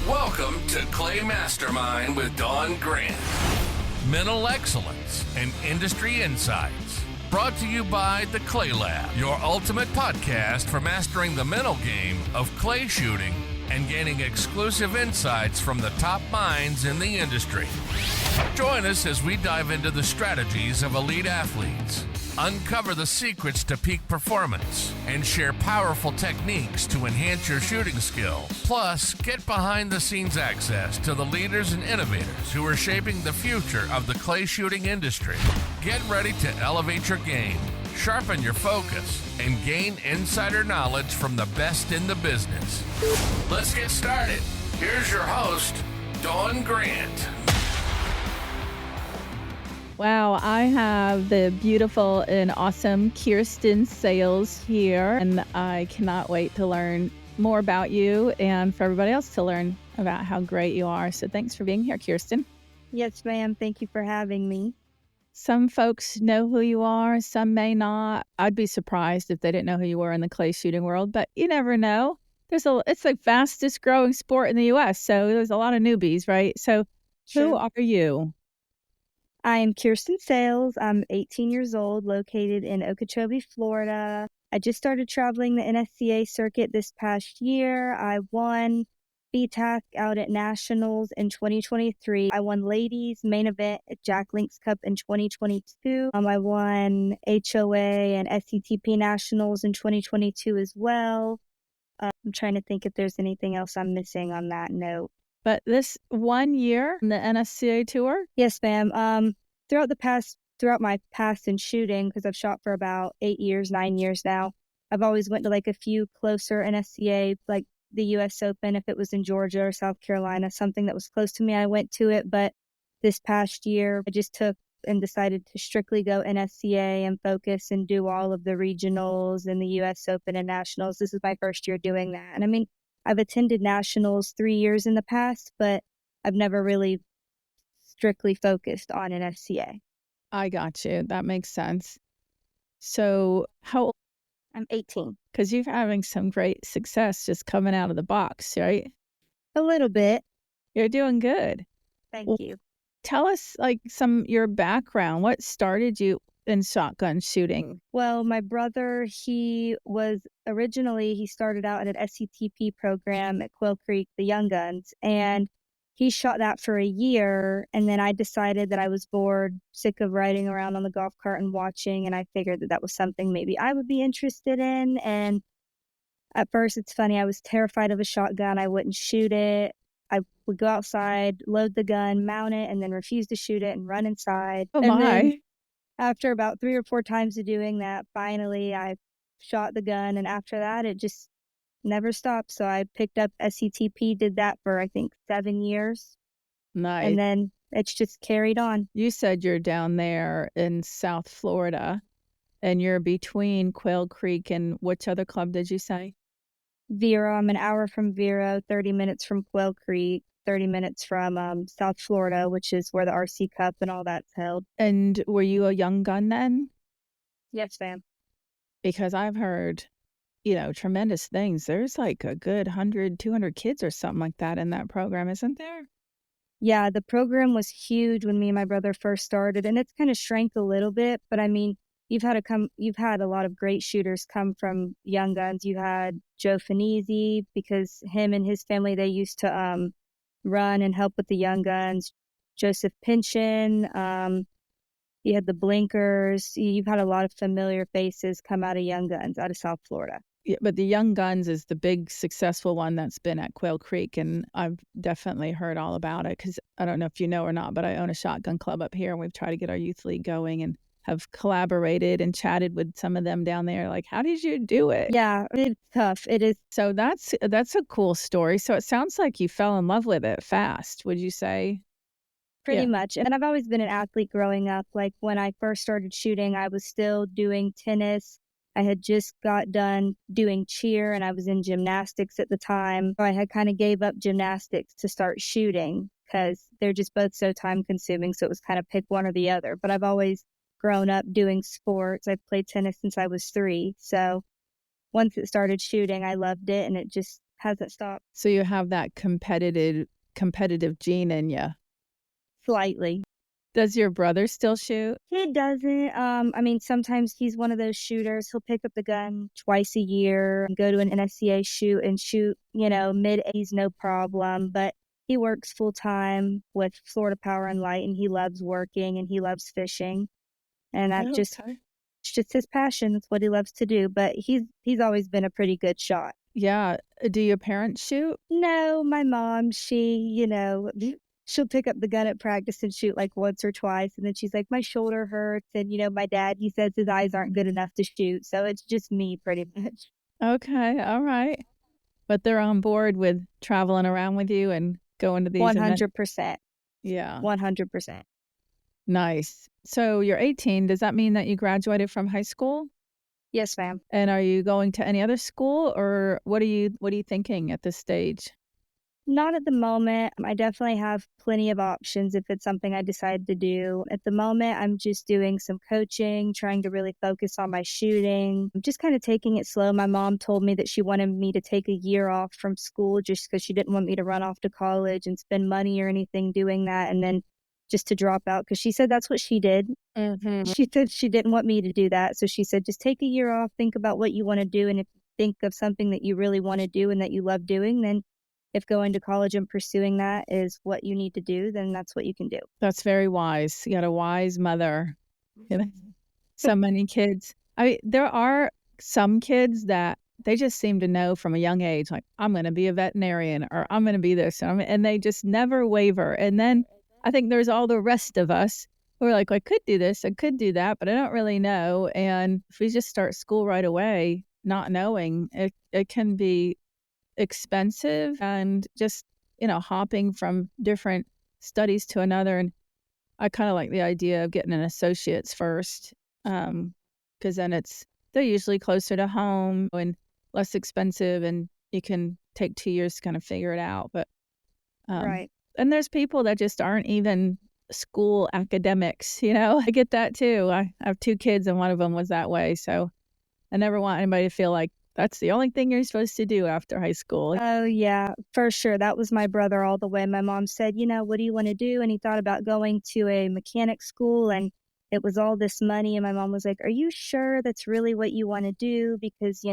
Welcome to Clay Mastermind with Dawn Grant. Mental excellence and industry insights. Brought to you by the Clay Lab, your ultimate podcast for mastering the mental game of clay shooting and gaining exclusive insights from the top minds in the industry. Join us as we dive into the strategies of elite athletes, uncover the secrets to peak performance, and share powerful techniques to enhance your shooting skills. Plus, get behind-the-scenes access to the leaders and innovators who are shaping the future of the clay shooting industry. Get ready to elevate your game, sharpen your focus, and gain insider knowledge from the best in the business. Let's get started. Here's your host, Dawn Grant. Wow, I have the beautiful and awesome Kiersten Sales here, and I cannot wait to learn more about you and for everybody else to learn about how great you are. So thanks for being here, Kiersten. Yes, ma'am. Thank you for having me. Some folks know who you are, some may not. I'd be surprised if they didn't know who you were in the clay shooting world, but you never know. It's the fastest growing sport in the U.S., so there's a lot of newbies, right? So Who are you? I am Kiersten Sales. I'm 18 years old, located in Okeechobee, Florida. I just started traveling the NSCA circuit this past year. I won BTAC out at Nationals in 2023. I won ladies main event at Jack Links Cup in 2022. I won HOA and SCTP Nationals in 2022 as well. I'm trying to think if there's anything else I'm missing on that note. But this 1 year, the NSCA tour? Yes, ma'am. Throughout my past in shooting, because I've shot for about 8 years, 9 years now, I've always went to like a few closer NSCA, like the U.S. Open, if it was in Georgia or South Carolina, something that was close to me, I went to it. But this past year, I just took and decided to strictly go NSCA and focus and do all of the regionals and the U.S. Open and Nationals. This is my first year doing that. And I mean, I've attended Nationals 3 years in the past, but I've never really strictly focused on NSCA. I got you. That makes sense. So how old? I'm 18. Because you're having some great success just coming out of the box, right? A little bit. You're doing good. Thank you. Tell us your background. What started you in shotgun shooting? Well, my brother, he started out at an SCTP program at Quail Creek, the Young Guns, and he shot that for a year. And then I decided that I was bored, sick of riding around on the golf cart and watching. And I figured that was something maybe I would be interested in. And at first, it's funny, I was terrified of a shotgun. I wouldn't shoot it. I would go outside, load the gun, mount it, and then refuse to shoot it and run inside. Oh, and my. Then, after about 3 or 4 times of doing that, finally I shot the gun. And after that, it just never stopped. So I picked up SCTP, did that for, I think, 7 years. Nice. And then it's just carried on. You said you're down there in South Florida, and you're between Quail Creek and which other club did you say? Vero. I'm an hour from Vero, 30 minutes from Quail Creek, 30 minutes from South Florida, which is where the RC Cup and all that's held. And were you a young gun then? Yes, ma'am. Because I've heard, tremendous things. There's like a good 100, 200 kids or something like that in that program, isn't there? Yeah, the program was huge when me and my brother first started, and it's kind of shrank a little bit. But I mean, you've had a lot of great shooters come from Young Guns. You had Joe Finizzi, because him and his family, they used to run and help with the Young Guns. Joseph Pynchon. You had the Blinkers. You've had a lot of familiar faces come out of Young Guns, out of South Florida. Yeah, but the Young Guns is the big successful one that's been at Quail Creek, and I've definitely heard all about it because I don't know if you know or not, but I own a shotgun club up here, and we've tried to get our youth league going and have collaborated and chatted with some of them down there. Like, how did you do it? Yeah, it's tough. It is. So that's a cool story. So it sounds like you fell in love with it fast, would you say? Pretty much. And I've always been an athlete growing up. Like when I first started shooting, I was still doing tennis. I had just got done doing cheer, and I was in gymnastics at the time. So I had kind of gave up gymnastics to start shooting because they're just both so time consuming. So it was kind of pick one or the other. But I've always grown up doing sports. I've played tennis since I was 3. So once it started shooting, I loved it, and it just Hasn't stopped. So you have that competitive gene in you. Slightly. Does your brother still shoot? He doesn't. I mean, sometimes he's one of those shooters. He'll pick up the gun twice a year, and go to an NSCA shoot and shoot, mid-80s, no problem. But he works full time with Florida Power and Light, and he loves working and he loves fishing. And that it's just his passion. It's what he loves to do. But he's always been a pretty good shot. Yeah. Do your parents shoot? No, my mom, she'll pick up the gun at practice and shoot like once or twice. And then she's like, my shoulder hurts. And, my dad, he says his eyes aren't good enough to shoot. So it's just me pretty much. Okay. All right. But they're on board with traveling around with you and going to these events? 100%. Yeah. 100%. Nice. So you're 18. Does that mean that you graduated from high school? Yes, ma'am. And are you going to any other school, or what are you thinking at this stage? Not at the moment. I definitely have plenty of options if it's something I decide to do. At the moment, I'm just doing some coaching, trying to really focus on my shooting. I'm just kind of taking it slow. My mom told me that she wanted me to take a year off from school just because she didn't want me to run off to college and spend money or anything doing that, and then just to drop out, because she said that's what she did. Mm-hmm. She said she didn't want me to do that. So she said, just take a year off, think about what you want to do. And if you think of something that you really want to do and that you love doing, then if going to college and pursuing that is what you need to do, then that's what you can do. That's very wise. You got a wise mother. So many kids. There are some kids that they just seem to know from a young age, like, I'm going to be a veterinarian, or I'm going to be this. And they just never waver. And then I think there's all the rest of us who are like, I could do this, I could do that, but I don't really know. And if we just start school right away, not knowing, it can be expensive, and just, hopping from different studies to another. And I kind of like the idea of getting an associate's first, because then they're usually closer to home and less expensive, and you can take 2 years to kind of figure it out. But Right. and there's people that just aren't even school academics, I get that too. I have 2 kids, and one of them was that way. So I never want anybody to feel like that's the only thing you're supposed to do after high school. Oh, yeah, for sure. That was my brother all the way. My mom said, what do you want to do? And he thought about going to a mechanic school, and it was all this money. And my mom was like, are you sure that's really what you want to do? Because,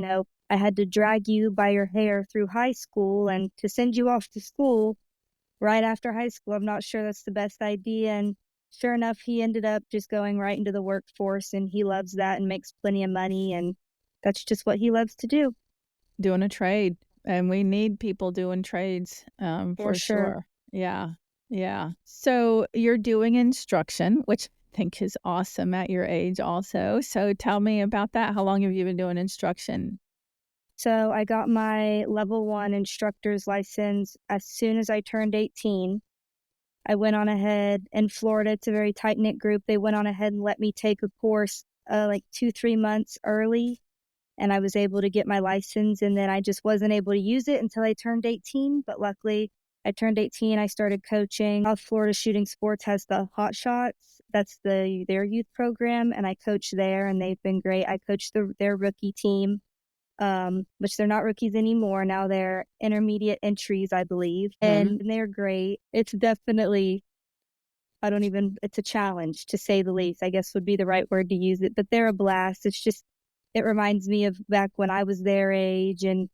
I had to drag you by your hair through high school, and to send you off to school right after high school, I'm not sure that's the best idea. And sure enough, he ended up just going right into the workforce, and he loves that and makes plenty of money. And that's just what he loves to do. Doing a trade. And we need people doing trades, for sure. Yeah. Yeah. So you're doing instruction, which I think is awesome at your age also. So tell me about that. How long have you been doing instruction? So I got my level 1 instructor's license as soon as I turned 18. I went on ahead in Florida. It's a very tight-knit group. They went on ahead and let me take a course like 2-3 months early, and I was able to get my license. And then I just wasn't able to use it until I turned 18. But luckily, I turned 18. I started coaching. South Florida Shooting Sports has the Hot Shots. That's their youth program, and I coach there, and they've been great. I coached their rookie team, which they're not rookies anymore. Now they're intermediate entries, I believe. And they're great. It's definitely, it's a challenge, to say the least, I guess would be the right word to use it. But they're a blast. It reminds me of back when I was their age, and,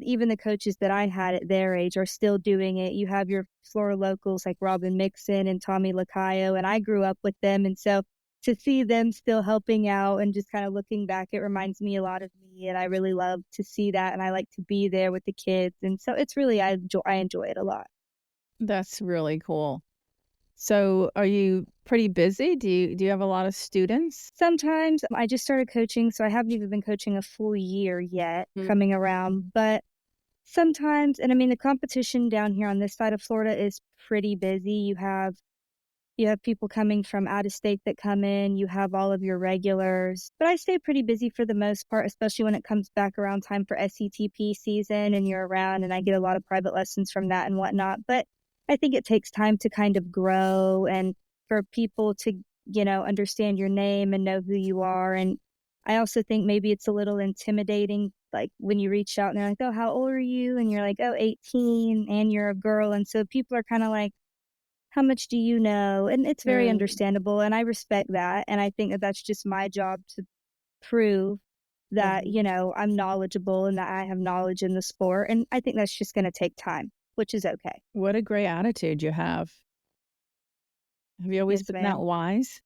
even the coaches that I had at their age are still doing it. You have your Florida locals like Robin Mixon and Tommy Lacayo, and I grew up with them. And so to see them still helping out and just kind of looking back, it reminds me a lot of me, and I really love to see that, and I like to be there with the kids. And so it's really, I enjoy it a lot. That's really cool. So are you pretty busy? Do you have a lot of students? Sometimes. I just started coaching, so I haven't even been coaching a full year yet, coming around. But sometimes, and I mean, the competition down here on this side of Florida is pretty busy. You have people coming from out of state that come in. You have all of your regulars. But I stay pretty busy for the most part, especially when it comes back around time for SETP season and you're around, and I get a lot of private lessons from that and whatnot. But I think it takes time to kind of grow, and for people to, understand your name and know who you are. And I also think maybe it's a little intimidating, like when you reach out and they're like, oh, how old are you? And you're like, oh, 18, and you're a girl. And so people are kind of like, how much do you know? And it's very Mm. understandable. And I respect that. And I think that that's just my job to prove that, Mhm. I'm knowledgeable and that I have knowledge in the sport. And I think that's just going to take time, which is okay. What a great attitude you have. Have you always Yes, been that ma'am. wise?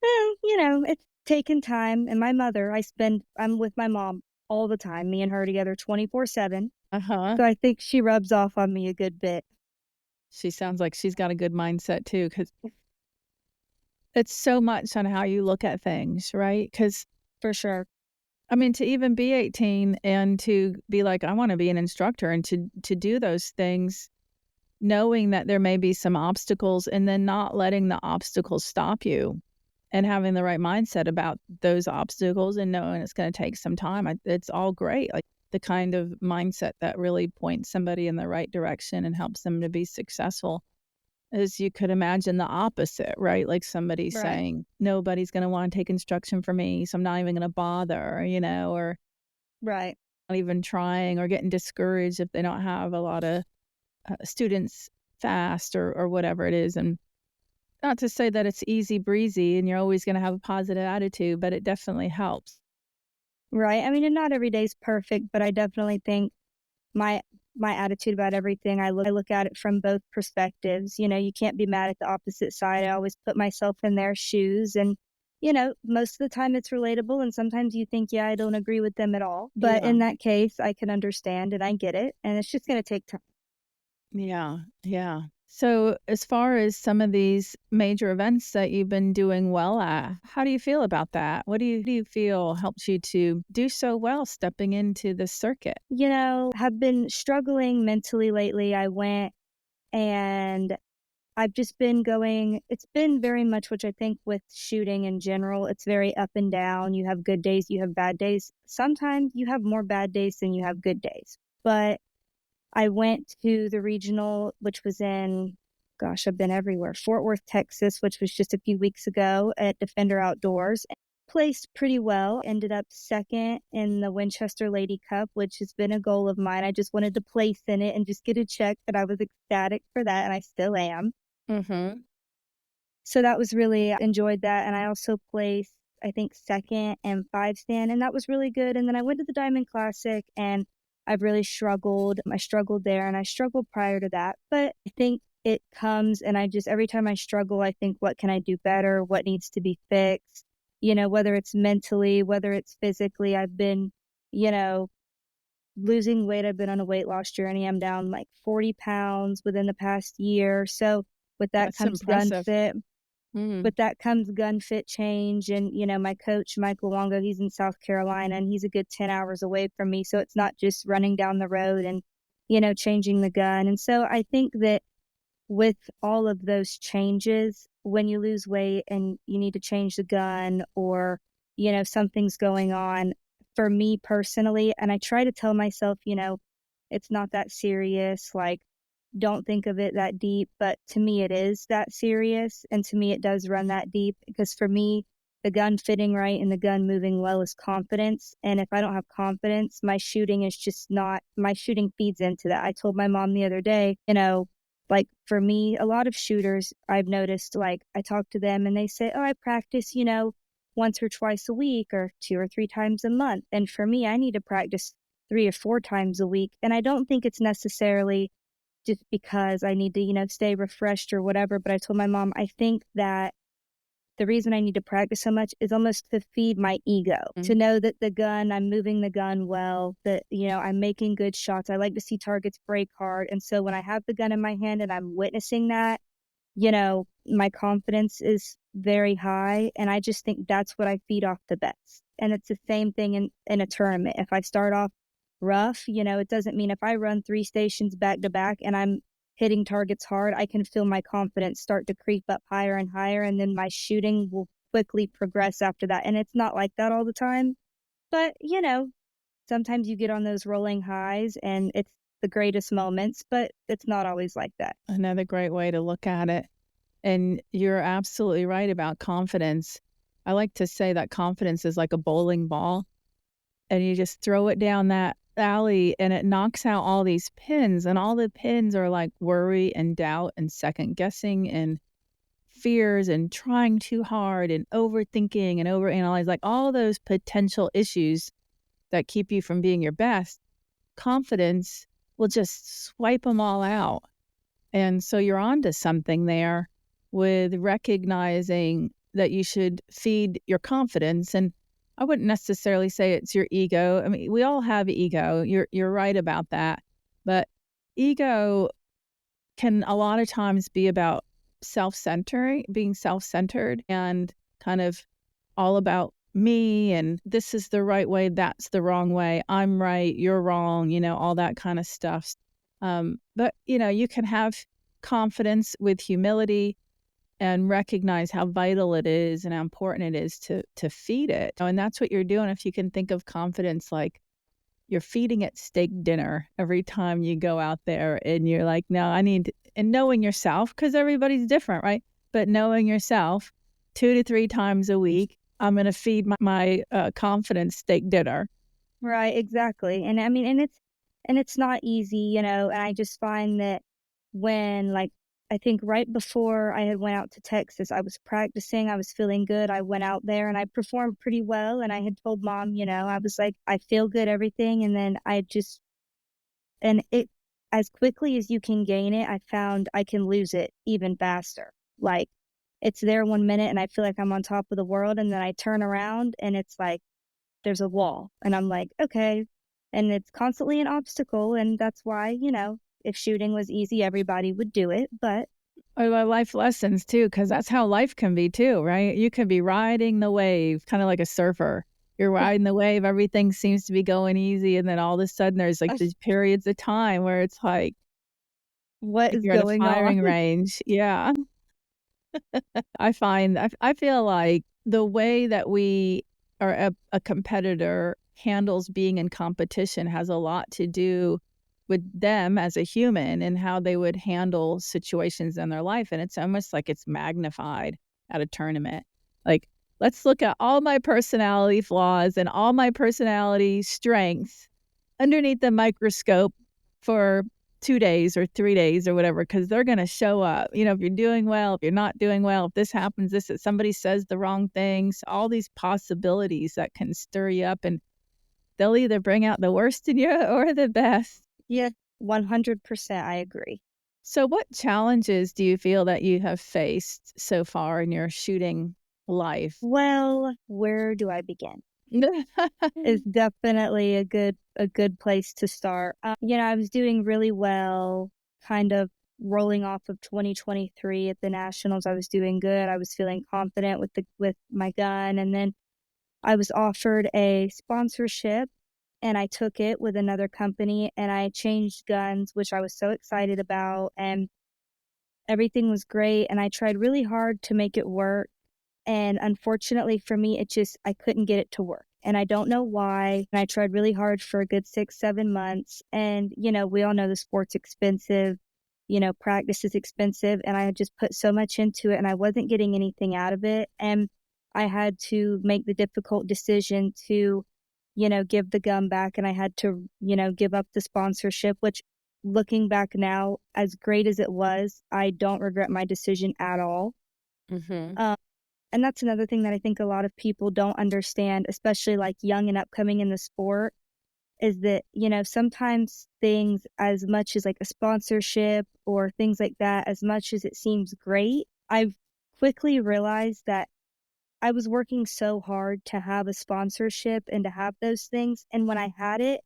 Well, it's taken time. And my mother, I'm with my mom all the time, me and her together 24/7. Uh-huh. So I think she rubs off on me a good bit. She sounds like she's got a good mindset too, because it's so much on how you look at things, right? Because For sure. I mean, to even be 18 and to be like, I wanna be an instructor and to do those things, knowing that there may be some obstacles and then not letting the obstacles stop you and having the right mindset about those obstacles and knowing it's gonna take some time. It's all great, like, the kind of mindset that really points somebody in the right direction and helps them to be successful. As you could imagine the opposite, right? Like somebody Right. saying, "Nobody's gonna wanna take instruction from me, so I'm not even gonna bother," or Right. not even trying or getting discouraged if they don't have a lot of, students fast or whatever it is, and not to say that it's easy breezy and you're always gonna have a positive attitude, but it definitely helps. Right. I mean, and not every day's perfect, but I definitely think my my attitude about everything, I look at it from both perspectives. You can't be mad at the opposite side. I always put myself in their shoes, and most of the time it's relatable, and sometimes you think, yeah, I don't agree with them at all. But Yeah. in that case, I can understand and I get it, and it's just going to take time. Yeah, yeah. So, as far as some of these major events that you've been doing well at, how do you feel about that? What do you feel helps you to do so well stepping into the circuit? Have been struggling mentally lately. I went and I've just been going, it's been very much, which I think with shooting in general, it's very up and down. You have good days, you have bad days. Sometimes you have more bad days than you have good days. But I went to the regional, which was in, gosh, I've been everywhere, Fort Worth, Texas, which was just a few weeks ago at Defender Outdoors. Placed pretty well, ended up second in the Winchester Lady Cup, which has been a goal of mine. I just wanted to place in it and just get a check, but I was ecstatic for that, and I still am. Mhm. So that was really enjoyed that, and I also placed, I think, second and 5 stand, and that was really good, and then I went to the Diamond Classic, and I've really struggled. I struggled there, and I struggled prior to that, but I think it comes and I just every time I struggle, I think, "What can I do better? What needs to be fixed?" Whether it's mentally, whether it's physically, I've been, you know, losing weight. I've been on a weight loss journey. I'm down, like, 40 pounds within the past year, so with that That's comes gun impressive. fit. Mm. With that comes gun fit change, and, my coach, Mike Luongo, he's in South Carolina, and he's a good 10 hours away from me, so it's not just running down the road and, changing the gun, and so I think that with all of those changes, when you lose weight and you need to change the gun or, something's going on, for me personally, and I try to tell myself, it's not that serious, like, don't think of it that deep, but to me it is that serious, and to me it does run that deep because for me, the gun fitting right and the gun moving well is confidence, and if I don't have confidence, my shooting feeds into that. I told my mom the other day, like for me, a lot of shooters I've noticed, like I talk to them and they say, "Oh, I practice, once or twice a week or 2 or 3 times a month." And for me, I need to practice 3 or 4 times a week, and I don't think it's necessarily just because I need to, stay refreshed or whatever. But I told my mom, I think that the reason I need to practice so much is almost to feed my ego, to Mm. know that I'm moving the gun well, that, I'm making good shots. I like to see targets break hard. And so when I have the gun in my hand and I'm witnessing that, my confidence is very high. And I just think that's what I feed off the best. And it's the same thing in a tournament. If I start off rough, it doesn't mean if I run 3 stations back to back and I'm hitting targets hard, I can feel my confidence start to creep up higher and higher. And then my shooting will quickly progress after that. And it's not like that all the time. But, sometimes you get on those rolling highs and it's the greatest moments, but it's not always like that. Another great way to look at it. And you're absolutely right about confidence. I like to say that confidence is like a bowling ball, and you just throw it down that alley and it knocks out all these pins, and all the pins are like worry and doubt and second guessing and fears and trying too hard and overthinking and overanalyze, like all those potential issues that keep you from being your best. Confidence will just swipe them all out. And so you're onto something there with recognizing that you should feed your confidence. And I wouldn't necessarily say it's your ego. I mean, we all have ego. You're right about that. But ego can a lot of times be about being self-centered and kind of all about me and this is the right way, that's the wrong way, I'm right, you're wrong, all that kind of stuff. But, you can have confidence with humility and recognize how vital it is and how important it is to feed it. And that's what you're doing. If you can think of confidence like you're feeding it steak dinner every time you go out there and you're like, no, and knowing yourself, because everybody's different, right? But knowing yourself 2 to 3 times a week, I'm going to feed my confidence steak dinner. Right, exactly. And I mean, and it's not easy, and I just find that when, like, I think right before I had went out to Texas, I was practicing, I was feeling good. I went out there and I performed pretty well, and I had told mom, I was like, I feel good, everything. And then and it, as quickly as you can gain it, I found I can lose it even faster. Like, it's there 1 minute and I feel like I'm on top of the world, and then I turn around and it's like there's a wall, and I'm like, okay. And it's constantly an obstacle, and that's why, if shooting was easy, everybody would do it. But Life lessons too, because that's how life can be too, right? You can be riding the wave, kind of like a surfer. You're riding the wave, everything seems to be going easy, and then all of a sudden there's like these periods of time where it's like what is you're at a going on? firing range. Yeah. I feel like the way that we or a competitor handles being in competition has a lot to do with them as a human and how they would handle situations in their life. And it's almost like it's magnified at a tournament. Like, let's look at all my personality flaws and all my personality strengths underneath the microscope for 2 days or 3 days or whatever, because they're going to show up. If you're doing well, if you're not doing well, if this happens, if somebody says the wrong things, all these possibilities that can stir you up, and they'll either bring out the worst in you or the best. Yeah, 100%. I agree. So what challenges do you feel that you have faced so far in your shooting life? Well, where do I begin? Is definitely a good place to start. I was doing really well, kind of rolling off of 2023 at the Nationals. I was doing good. I was feeling confident with my gun, and then I was offered a sponsorship, and I took it with another company, and I changed guns, which I was so excited about, and everything was great, and I tried really hard to make it work. And unfortunately for me, I couldn't get it to work. And I don't know why. And I tried really hard for a good 6, 7 months. And, we all know the sport's expensive, practice is expensive. And I had just put so much into it and I wasn't getting anything out of it. And I had to make the difficult decision to, give the gun back. And I had to, give up the sponsorship, which, looking back now, as great as it was, I don't regret my decision at all. Mm-hmm. And that's another thing that I think a lot of people don't understand, especially like young and upcoming in the sport, is that, sometimes things, as much as like a sponsorship or things like that, as much as it seems great, I've quickly realized that I was working so hard to have a sponsorship and to have those things. And when I had it,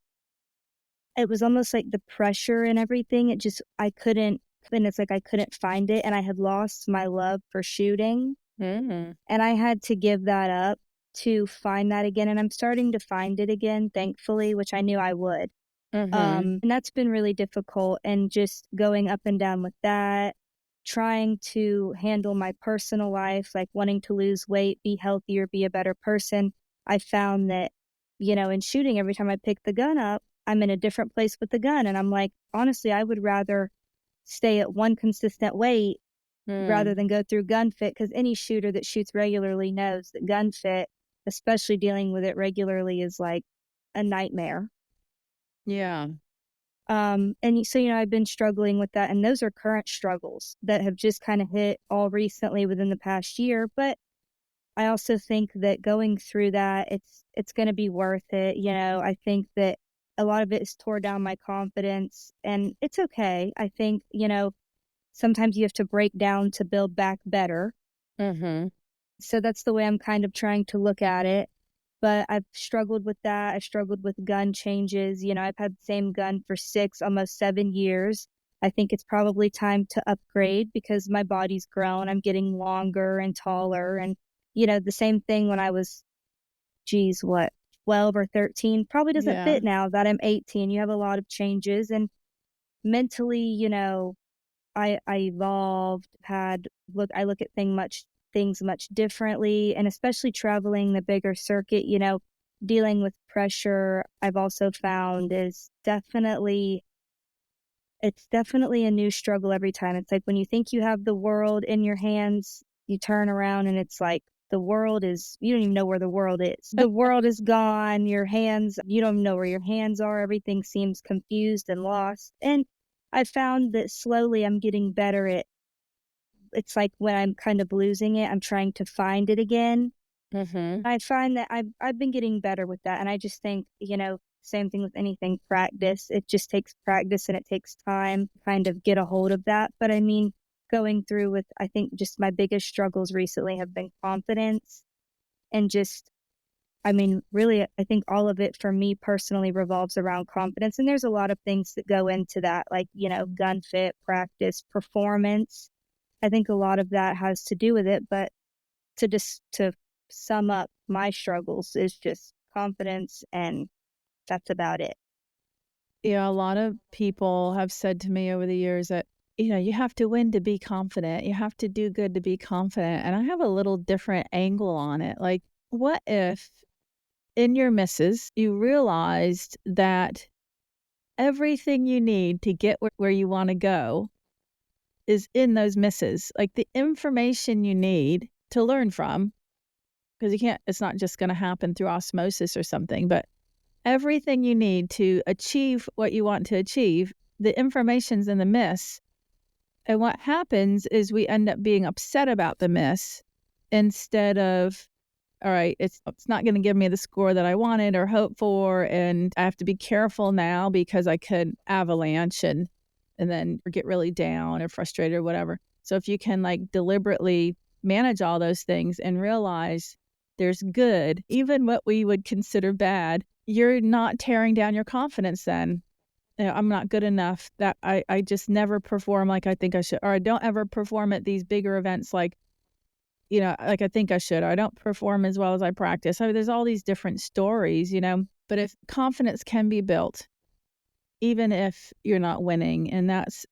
it was almost like the pressure and everything. I couldn't, and it's like I couldn't find it. And I had lost my love for shooting. Mm-hmm. And I had to give that up to find that again. And I'm starting to find it again, thankfully, which I knew I would. Mm-hmm. And that's been really difficult. And just going up and down with that, trying to handle my personal life, like wanting to lose weight, be healthier, be a better person. I found that, in shooting, every time I pick the gun up, I'm in a different place with the gun. And I'm like, honestly, I would rather stay at one consistent weight rather than go through gun fit, because any shooter that shoots regularly knows that gun fit, especially dealing with it regularly, is like a nightmare. Yeah. And so, I've been struggling with that, and those are current struggles that have just kind of hit all recently within the past year. But I also think that going through that, it's going to be worth it. I think that a lot of it has tore down my confidence, and it's okay. I think, sometimes you have to break down to build back better. Mm-hmm. So that's the way I'm kind of trying to look at it. But I've struggled with that. I struggled with gun changes. I've had the same gun for 6, almost 7 years. I think it's probably time to upgrade because my body's grown. I'm getting longer and taller. And, the same thing when I was, 12 or 13, probably doesn't Yeah. fit now that I'm 18. You have a lot of changes. And mentally, I evolved, I look at things much differently, and especially traveling the bigger circuit, dealing with pressure, I've also found it's definitely a new struggle every time. It's like when you think you have the world in your hands, you turn around and it's like you don't even know where the world is. The world is gone, you don't know where your hands are. Everything seems confused and lost. And I found that slowly I'm getting better at it's like when I'm kind of losing it, I'm trying to find it again. Mm-hmm. I find that I've been getting better with that. And I just think, same thing with anything, practice. It just takes practice and it takes time to kind of get a hold of that. But I mean, going through with, I think just my biggest struggles recently have been confidence and really, I think all of it for me personally revolves around confidence. And there's a lot of things that go into that, like, gun fit, practice, performance. I think a lot of that has to do with it. But to sum up my struggles is just confidence, and that's about it. Yeah, a lot of people have said to me over the years that, you have to win to be confident. You have to do good to be confident. And I have a little different angle on it. Like, what if in your misses, you realized that everything you need to get where you want to go is in those misses? Like the information you need to learn from, because it's not just going to happen through osmosis or something, but everything you need to achieve what you want to achieve, the information's in the miss. And what happens is we end up being upset about the miss instead of, all right, it's not going to give me the score that I wanted or hoped for, and I have to be careful now because I could avalanche and then or get really down or frustrated or whatever. So if you can like deliberately manage all those things and realize there's good, even what we would consider bad, you're not tearing down your confidence then. I'm not good enough, that I just never perform like I think I should, or I don't ever perform at these bigger events like I think I should, or I don't perform as well as I practice. I mean, there's all these different stories, but if confidence can be built, even if you're not winning, and that's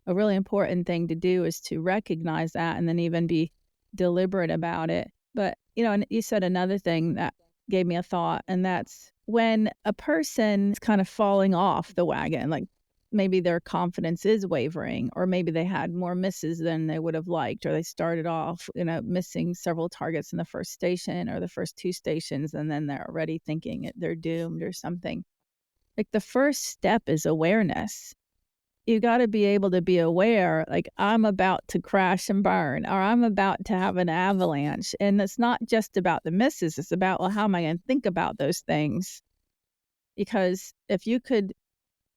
a really important thing to do, is to recognize that and then even be deliberate about it. But, and you said another thing that gave me a thought, and that's when a person is kind of falling off the wagon, like maybe their confidence is wavering, or maybe they had more misses than they would have liked, or they started off, missing several targets in the first station or the first 2 stations, and then they're already thinking they're doomed or something. Like the first step is awareness. You got to be able to be aware, like I'm about to crash and burn, or I'm about to have an avalanche. And it's not just about the misses. It's about, well, how am I going to think about those things? Because if you could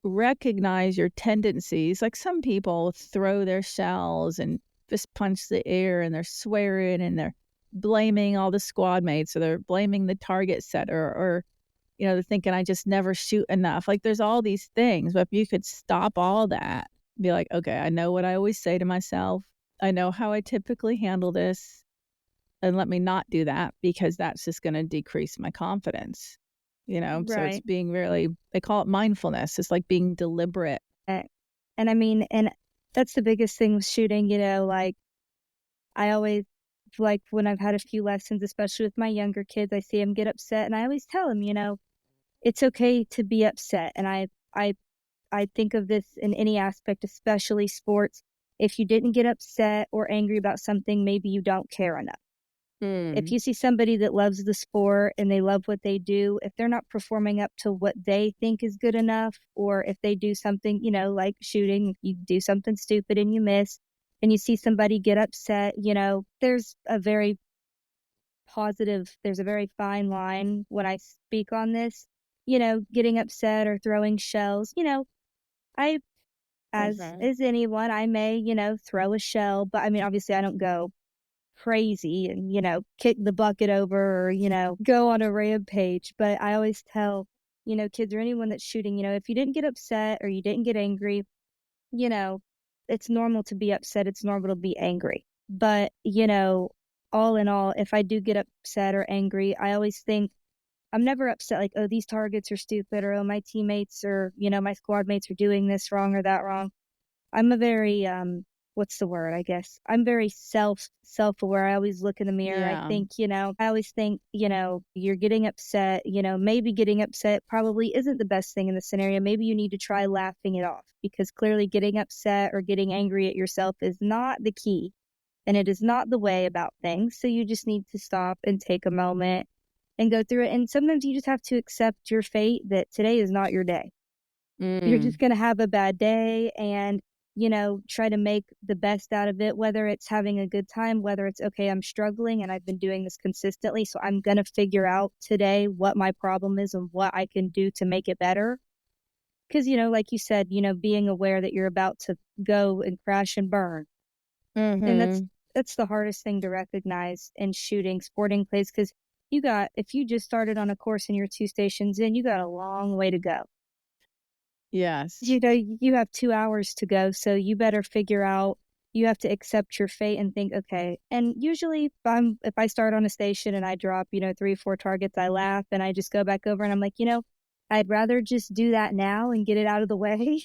recognize your tendencies, like some people throw their shells and fist punch the air and they're swearing and they're blaming all the squad mates, or they're blaming the target setter, or they're thinking I just never shoot enough. Like there's all these things, but if you could stop all that, be like, okay, I know what I always say to myself, I know how I typically handle this, and let me not do that, because that's just going to decrease my confidence. So it's Right. being really, they call it mindfulness. It's like being deliberate. And I mean, and that's the biggest thing with shooting, like I always, like when I've had a few lessons, especially with my younger kids, I see them get upset, and I always tell them, it's okay to be upset. And I think of this in any aspect, especially sports. if you didn't get upset or angry about something, maybe you don't care enough. If you see somebody that loves the sport and they love what they do, if they're not performing up to what they think is good enough, or if they do something, like shooting, if you do something stupid and you miss, and you see somebody get upset, there's a very fine line when I speak on this, getting upset or throwing shells, I, as Mhm. is anyone, I may, throw a shell, but I mean, obviously I don't go crazy and, kick the bucket over or, go on a rampage. But I always tell, kids or anyone that's shooting, if you didn't get upset or you didn't get angry, you know, it's normal to be upset. It's normal to be angry. But, all in all, if I do get upset or angry, I always think I'm never upset like, oh, these targets are stupid or, oh, my teammates or, my squad mates are doing this wrong or that wrong. I'm a very, what's the word, I guess? I'm very self-aware. I always look in the mirror. I Yeah. think, I always think, you're getting upset, maybe getting upset probably isn't the best thing in the scenario. Maybe you need to try laughing it off because clearly getting upset or getting angry at yourself is not the key and it is not the way about things. So you just need to stop and take a moment and go through it. And sometimes you just have to accept your fate that today is not your day. You're just Mm. going to have a bad day and, try to make the best out of it, whether it's having a good time, whether it's, okay, I'm struggling and I've been doing this consistently. So I'm going to figure out today what my problem is and what I can do to make it better. Because, like you said, being aware that you're about to go and crash and burn. And Mhm. that's the hardest thing to recognize in shooting sporting plays. Because if you just started on a course and you're 2 stations in, you got a long way to go. Yes. You have 2 hours to go, so you better figure out you have to accept your fate and think, "Okay." And usually, if I start on a station and I drop, 3, 4 targets, I laugh and I just go back over and I'm like, I'd rather just do that now and get it out of the way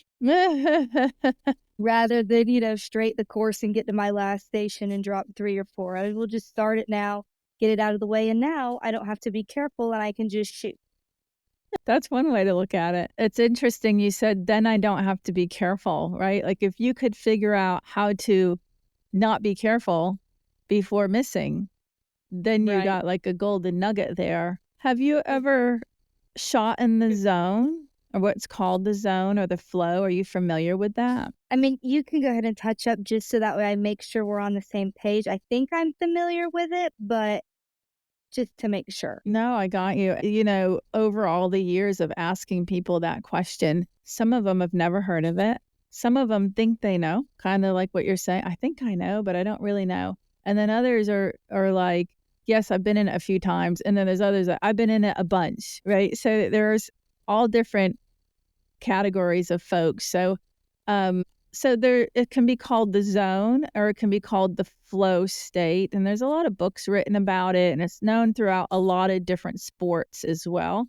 rather than, straight the course and get to my last station and drop 3 or 4. I will just start it now, get it out of the way, and now I don't have to be careful and I can just shoot. That's one way to look at it. It's interesting you said, "Then I don't have to be careful," right? Like, if you could figure out how to not be careful before missing, then you Right. got, like, a golden nugget there. Have you ever shot in the zone or what's called the zone or the flow? Are you familiar with that? I mean, you can go ahead and touch up just so that way I make sure we're on the same page. I think I'm familiar with it, but just to make sure. No, I got you. Over all the years of asking people that question, some of them have never heard of it. Some of them think they know, kind of like what you're saying. I think I know, but I don't really know. And then others are like, yes, I've been in it a few times. And then there's others that I've been in it a bunch, right? So there's all different categories of folks. So there it can be called the zone or it can be called the flow state. And there's a lot of books written about it and it's known throughout a lot of different sports as well.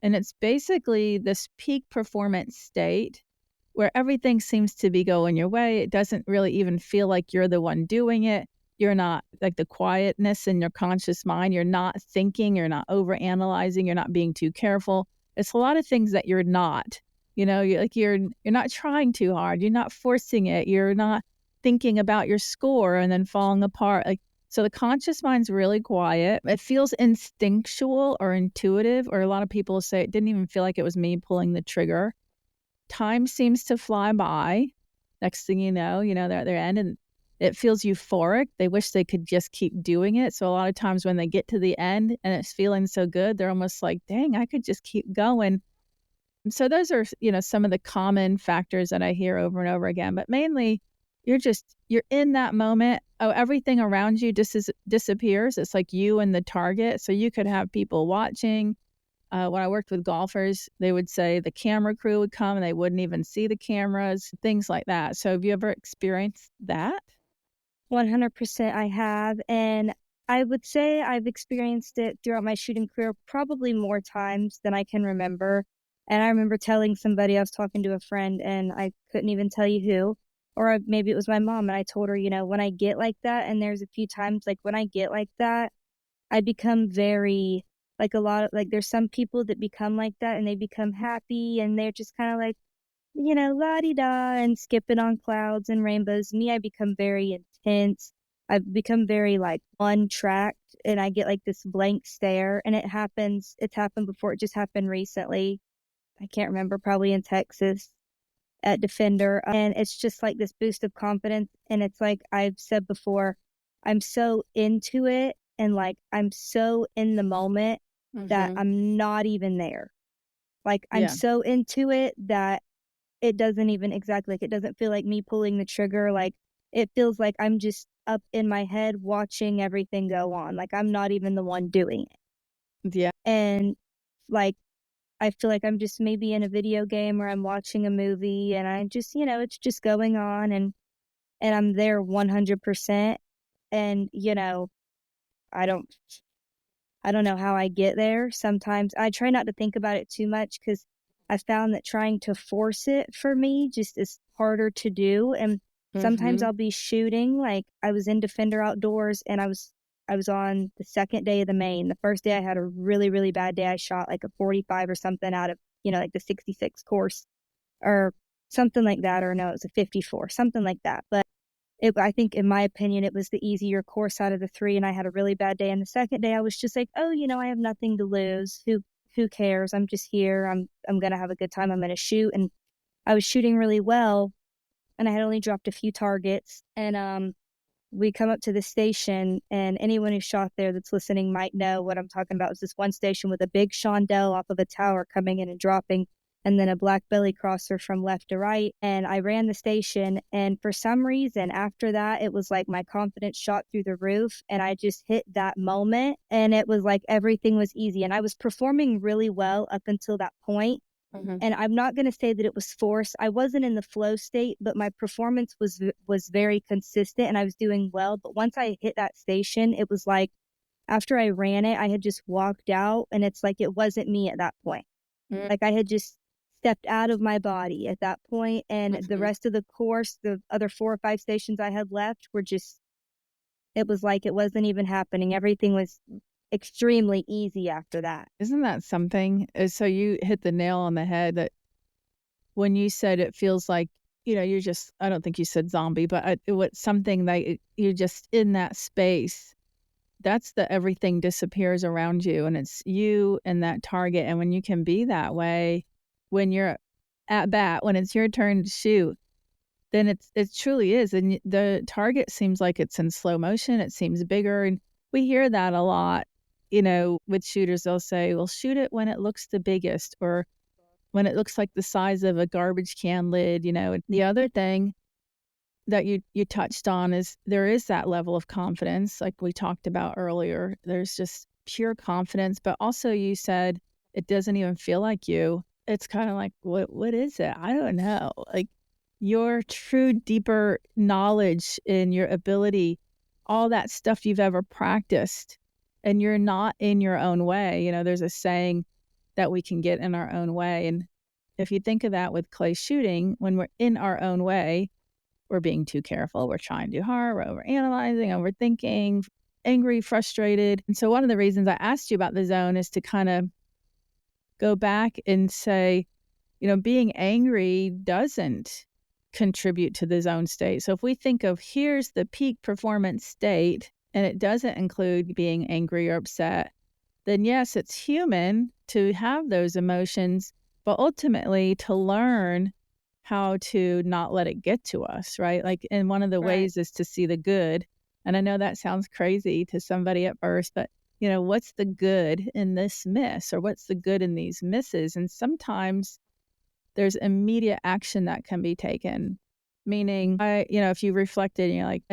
And it's basically this peak performance state where everything seems to be going your way. It doesn't really even feel like you're the one doing it. You're not like the quietness in your conscious mind. You're not thinking, you're not overanalyzing, you're not being too careful. It's a lot of things that you're not. You're not trying too hard. You're not forcing it. You're not thinking about your score and then falling apart. So the conscious mind's really quiet. It feels instinctual or intuitive, or a lot of people say it didn't even feel like it was me pulling the trigger. Time seems to fly by. Next thing they're at their end and it feels euphoric. They wish they could just keep doing it. So a lot of times when they get to the end and it's feeling so good, they're almost like, dang, I could just keep going. And so those are, some of the common factors that I hear over and over again. But mainly you're in that moment. Oh, everything around you disappears. It's like you and the target. So you could have people watching. When I worked with golfers, they would say the camera crew would come and they wouldn't even see the cameras, things like that. So have you ever experienced that? 100% I have. And I would say I've experienced it throughout my shooting career probably more times than I can remember. And I remember telling somebody, I was talking to a friend and I couldn't even tell you who, or maybe it was my mom. And I told her, when I get like that, and there's a few times like when I get like that, I become very like there's some people that become like that and they become happy and they're just kind of like, la-di-da and skipping on clouds and rainbows. Me, I become very intense. I've become very like one tracked and I get like this blank stare and it's happened before. It just happened recently. I can't remember, probably in Texas at Defender. And it's just like this boost of confidence. And it's like I've said before, I'm so into it and like I'm so in the moment that Mm-hmm. I'm not even there. Like I'm Yeah. so into it that it doesn't even exactly like it doesn't feel like me pulling the trigger. Like it feels like I'm just up in my head watching everything go on. Like I'm not even the one doing it. Yeah. And like I feel like I'm just maybe in a video game or I'm watching a movie and I just, it's just going on and I'm there 100%. And, I don't I don't know how I get there. Sometimes I try not to think about it too much because I found that trying to force it for me just is harder to do. And sometimes Mm-hmm. I'll be shooting. Like I was in Defender Outdoors and I was on the second day of the main. The first day I had a really, really bad day. I shot like a 45 or something out of, like the 66 course or something like that. Or no, it was a 54, something like that. But I think, in my opinion, it was the easier course out of the three, and I had a really bad day. And the second day, I was just like, oh, I have nothing to lose. Who cares? I'm just here. I'm gonna have a good time. I'm gonna shoot, and I was shooting really well, and I had only dropped a few targets. And we come up to the station, and anyone who shot there that's listening might know what I'm talking about. It's this one station with a big chandelle off of a tower coming in and dropping, and then a black belly crosser from left to right. And I ran the station, and for some reason, after that, it was like my confidence shot through the roof, and I just hit that moment, and it was like everything was easy. And I was performing really well up until that point. Mm-hmm. And I'm not going to say that it was forced. I wasn't in the flow state, but my performance was very consistent and I was doing well. But once I hit that station, it was like after I ran it, I had just walked out and it's like it wasn't me at that point. Like I had just stepped out of my body at that point, and the Mm-hmm. rest of the course, the other 4 or 5 stations I had left were just, it was like it wasn't even happening. Everything was extremely easy after that. Isn't that something? So you hit the nail on the head that when you said it feels like, you're just, I don't think you said zombie, but it was something that you're just in that space. That's the everything disappears around you and it's you and that target. And when you can be that way, when you're at bat, when it's your turn to shoot, then it truly is. And the target seems like it's in slow motion. It seems bigger. And we hear that a lot, with shooters. They'll say, well, shoot it when it looks the biggest or when it looks like the size of a garbage can lid, And the other thing that you touched on is there is that level of confidence like we talked about earlier. There's just pure confidence, but also you said it doesn't even feel like you. It's kind of like what is it? I don't know. Like your true deeper knowledge and your ability, all that stuff you've ever practiced, and you're not in your own way. There's a saying that we can get in our own way. And if you think of that with clay shooting, when we're in our own way, we're being too careful. We're trying too hard. We're overanalyzing, overthinking, angry, frustrated. And so one of the reasons I asked you about the zone is to kind of go back and say, being angry doesn't contribute to the zone state. So if we think of here's the peak performance state, and it doesn't include being angry or upset, then yes, it's human to have those emotions, but ultimately to learn how to not let it get to us, right? Like, and one of the Right. ways is to see the good. And I know that sounds crazy to somebody at first, but what's the good in this miss or what's the good in these misses? And sometimes there's immediate action that can be taken. Meaning, if you reflected and you're like,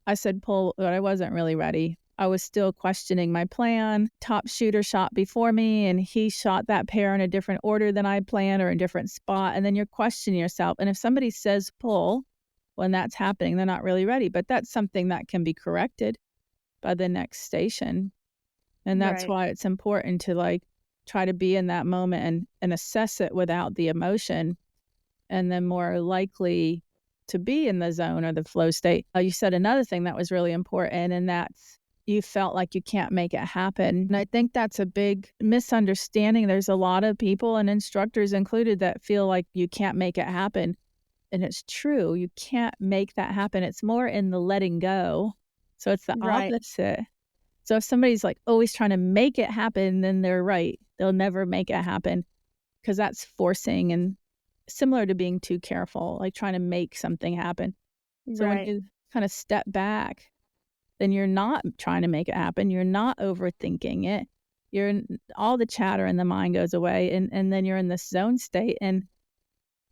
I said pull, but I wasn't really ready. I was still questioning my plan. Top shooter shot before me and he shot that pair in a different order than I planned or in a different spot. And then you're questioning yourself. And if somebody says pull when that's happening, they're not really ready. But that's something that can be corrected by the next station. And that's Right. why it's important to try to be in that moment and assess it without the emotion, and then more likely to be in the zone or the flow state. You said another thing that was really important, and that's you felt like you can't make it happen. And I think that's a big misunderstanding. There's a lot of people, and instructors included, that feel like you can't make it happen. And it's true. You can't make that happen. It's more in the letting go. So it's the Right. opposite. So if somebody's like always trying to make it happen, then they're right. They'll never make it happen, because that's forcing, and similar to being too careful, like trying to make something happen. So when Right. you kind of step back, then you're not trying to make it happen. You're not overthinking it. All the chatter in the mind goes away, and then you're in this zone state. And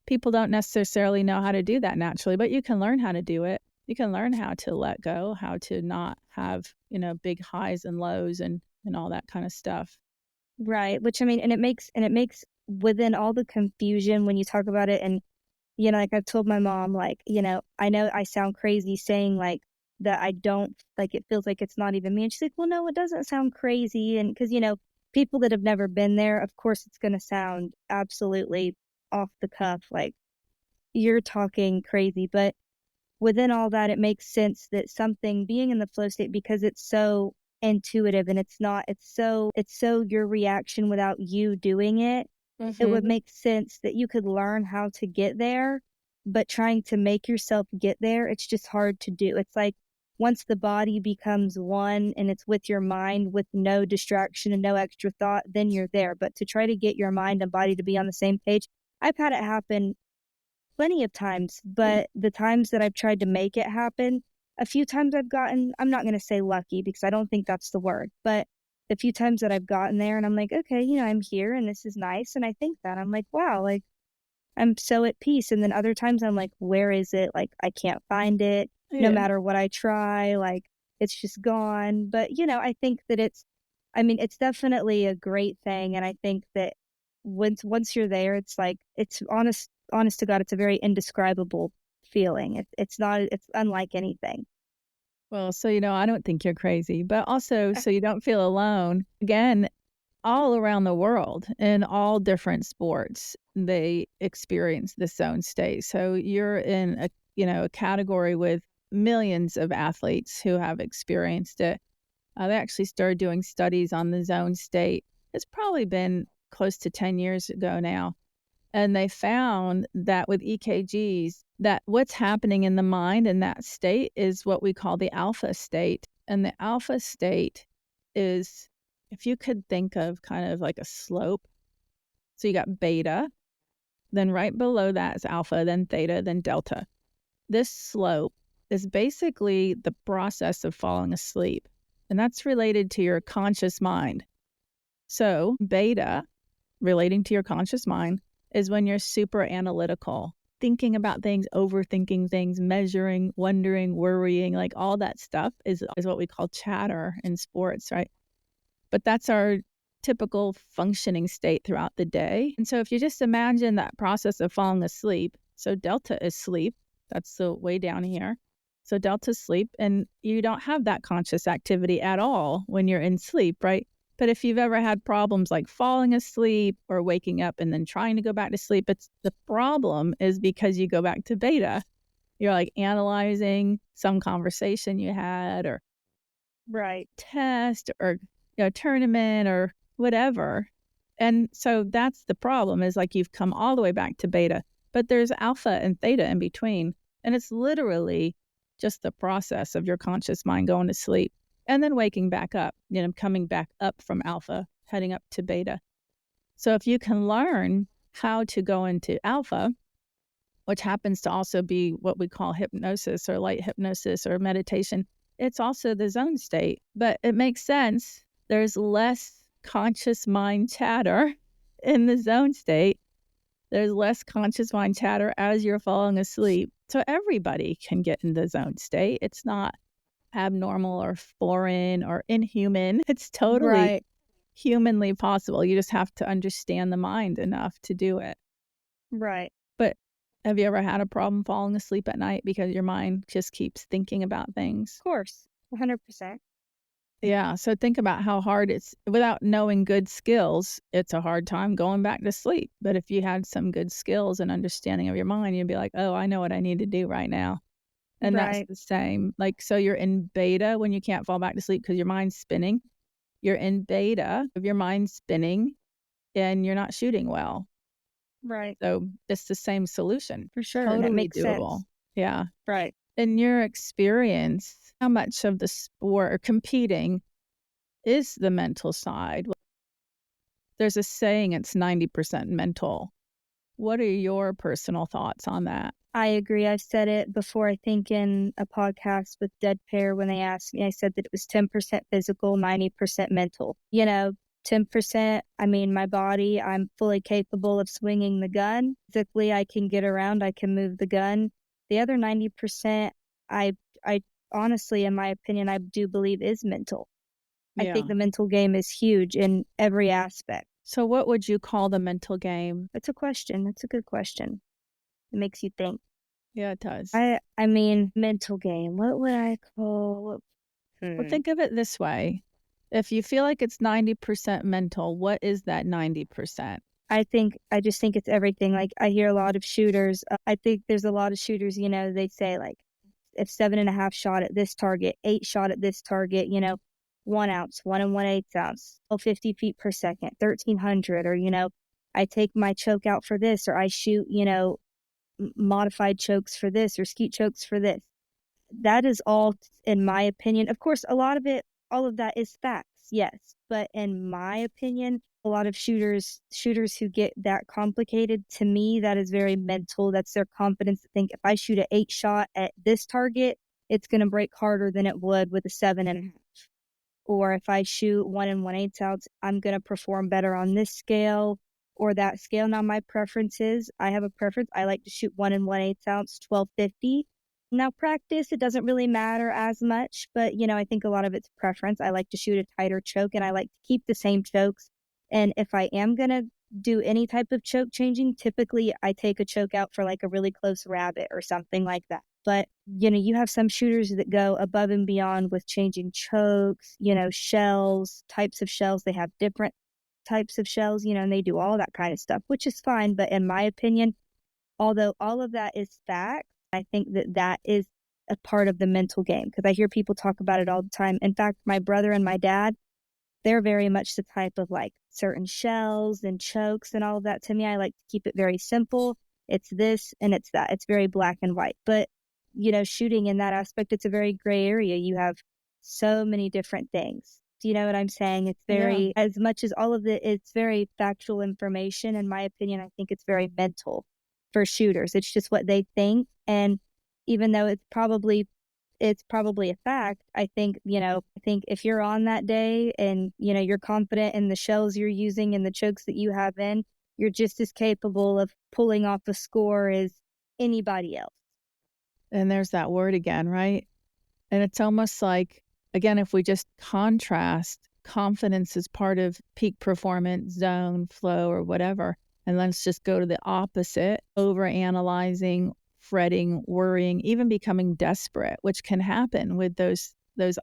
people don't necessarily know how to do that naturally, but you can learn how to do it. You can learn how to let go, how to not have, big highs and lows and all that kind of stuff. Right. Which I mean, and it makes within all the confusion when you talk about it, and like I've told my mom, like, I know I sound crazy saying like that I don't like it feels like it's not even me. And she's like, well, no, it doesn't sound crazy. And because, people that have never been there, of course, it's going to sound absolutely off the cuff, like you're talking crazy. But within all that, it makes sense that something being in the flow state, because it's so intuitive and it's so your reaction without you doing it, it would make sense that you could learn how to get there, but trying to make yourself get there, it's just hard to do. It's like once the body becomes one and it's with your mind with no distraction and no extra thought, then you're there. But to try to get your mind and body to be on the same page, I've had it happen plenty of times, but the times that I've tried to make it happen, a few times I'm not going to say lucky because I don't think that's the word, but the few times that I've gotten there and I'm like, okay, I'm here and this is nice. And I think that I'm like, wow, like I'm so at peace. And then other times I'm like, where is it? Like, I can't find it no Yeah. matter what I try, like it's just gone. But, I think that it's definitely a great thing. And I think that once you're there, it's like, it's honest to God, it's a very indescribable feeling. It's unlike anything. Well, so, I don't think you're crazy, but also so you don't feel alone. Again, all around the world in all different sports, they experience the zone state. So you're in a category with millions of athletes who have experienced it. They actually started doing studies on the zone state. It's probably been close to 10 years ago now. And they found that with EKGs, that what's happening in the mind in that state is what we call the alpha state. And the alpha state is, if you could think of kind of like a slope. So you got beta, then right below that is alpha, then theta, then delta. This slope is basically the process of falling asleep. And that's related to your conscious mind. So beta, relating to your conscious mind, is when you're super analytical, thinking about things, overthinking things, measuring, wondering, worrying, like all that stuff is what we call chatter in sports, right? But that's our typical functioning state throughout the day. And so if you just imagine that process of falling asleep, so delta is sleep, that's the way down here. So delta is sleep, and you don't have that conscious activity at all when you're in sleep, right? But if you've ever had problems like falling asleep or waking up and then trying to go back to sleep, it's the problem is because you go back to beta. You're like analyzing some conversation you had or Right. test or tournament or whatever. And so that's the problem, is like you've come all the way back to beta, but there's alpha and theta in between. And it's literally just the process of your conscious mind going to sleep and then waking back up, coming back up from alpha, heading up to beta. So if you can learn how to go into alpha, which happens to also be what we call hypnosis or light hypnosis or meditation, it's also the zone state. But it makes sense. There's less conscious mind chatter in the zone state. There's less conscious mind chatter as you're falling asleep. So everybody can get in the zone state. It's not abnormal or foreign or inhuman. It's totally Right. humanly possible. You just have to understand the mind enough to do it. Right. But have you ever had a problem falling asleep at night because your mind just keeps thinking about things? Of course. 100%. Yeah. So think about how hard without knowing good skills, it's a hard time going back to sleep. But if you had some good skills and understanding of your mind, you'd be like, oh, I know what I need to do right now. And that's Right. the same. Like, so you're in beta when you can't fall back to sleep because your mind's spinning. You're in beta of your mind spinning and you're not shooting well. Right. So it's the same solution. For sure. And it Totally makes doable. sense. Yeah. Right. In your experience, how much of the sport or competing is the mental side? There's a saying it's 90% mental. What are your personal thoughts on that? I agree. I've said it before, I think in a podcast with Dead Pair when they asked me, I said that it was 10% physical, 90% mental. 10%, I mean, my body, I'm fully capable of swinging the gun. Physically, I can get around, I can move the gun. The other 90%, I honestly, in my opinion, I do believe is mental. I Yeah. think the mental game is huge in every aspect. So what would you call the mental game? It's a question. It's a good question. It makes you think. Yeah, it does. I mean, mental game. What would I call? Well, think of it this way. If you feel like it's 90% mental, what is that 90%? I just think it's everything. Like I hear a lot of shooters. I think there's a lot of shooters. They say like if 7.5 shot at this target, 8 shot at this target. 1 ounce, 1 1/8 ounce, 50 feet per second, 1,300, or I take my choke out for this, or I shoot modified chokes for this, or skeet chokes for this. That is all, in my opinion. Of course, all of that is facts, yes. But in my opinion, a lot of shooters who get that complicated, to me, that is very mental. That's their confidence to think if I shoot an 8 shot at this target, it's going to break harder than it would with a 7.5. Or if I shoot 1 1/8 ounce, I'm going to perform better on this scale or that scale. Now, my preference is, I have a preference. I like to shoot 1 1/8 ounce, 1250. Now, practice, it doesn't really matter as much, but, I think a lot of it's preference. I like to shoot a tighter choke, and I like to keep the same chokes. And if I am going to do any type of choke changing, typically I take a choke out for like a really close rabbit or something like that. But, you have some shooters that go above and beyond with changing chokes, shells, types of shells. They have different types of shells, and they do all that kind of stuff, which is fine. But in my opinion, although all of that is fact, I think that that is a part of the mental game because I hear people talk about it all the time. In fact, my brother and my dad, they're very much the type of like certain shells and chokes and all of that. To me, I like to keep it very simple. It's this and it's that. It's very black and white. But, shooting in that aspect, it's a very gray area. You have so many different things. Do you know what I'm saying? It's very, as much as all of it's very factual information. In my opinion, I think it's very mental for shooters. It's just what they think. And even though it's probably a fact. I think if you're on that day and, you're confident in the shells you're using and the chokes that you have in, you're just as capable of pulling off a score as anybody else. And there's that word again, right? And it's almost like, again, if we just contrast, confidence is part of peak performance, zone, flow, or whatever. And let's just go to the opposite, over analyzing, fretting, worrying, even becoming desperate, which can happen with those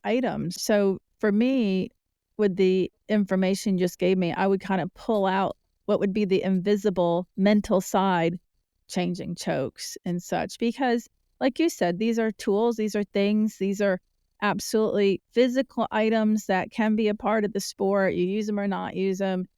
items. So for me, with the information you just gave me, I would kind of pull out what would be the invisible mental side, changing chokes and such, because like you said, these are tools, these are things, these are absolutely physical items that can be a part of the sport. You use them or not use them,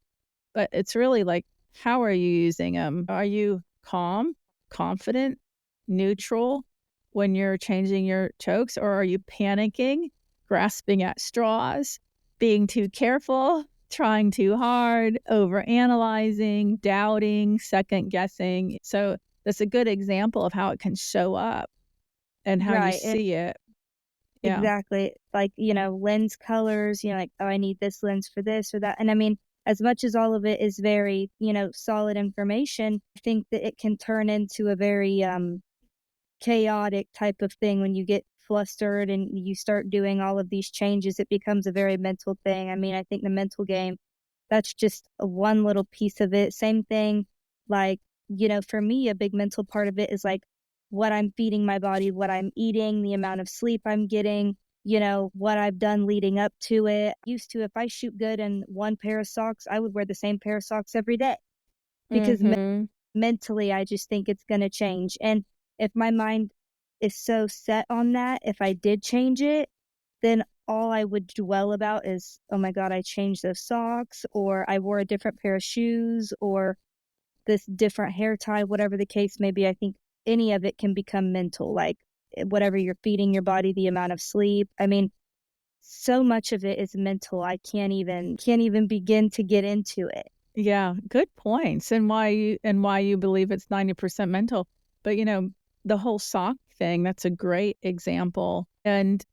but it's really like, how are you using them? Are you calm, confident, neutral when you're changing your chokes, or are you panicking, grasping at straws, being too careful, trying too hard, over analyzing, doubting, second guessing? So that's a good example of how it can show up and how you Right. see it. Yeah. Exactly. Like, lens colors, like, oh, I need this lens for this or that. And I mean, as much as all of it is very, solid information, I think that it can turn into a very chaotic type of thing when you get flustered and you start doing all of these changes. It becomes a very mental thing. I mean, I think the mental game, that's just one little piece of it. Same thing, like, for me, a big mental part of it is like what I'm feeding my body, what I'm eating, the amount of sleep I'm getting, what I've done leading up to it. Used to, if I shoot good in one pair of socks, I would wear the same pair of socks every day because mentally, I just think it's going to change. And if my mind is so set on that. If I did change it, then all I would dwell about is, oh my God, I changed those socks, or I wore a different pair of shoes, or this different hair tie, whatever the case may be. I think any of it can become mental, like whatever you're feeding your body, the amount of sleep. I mean, so much of it is mental. I can't even begin to get into it. Yeah, good points. And why you believe it's 90% mental. But the whole sock thing, that's a great example. And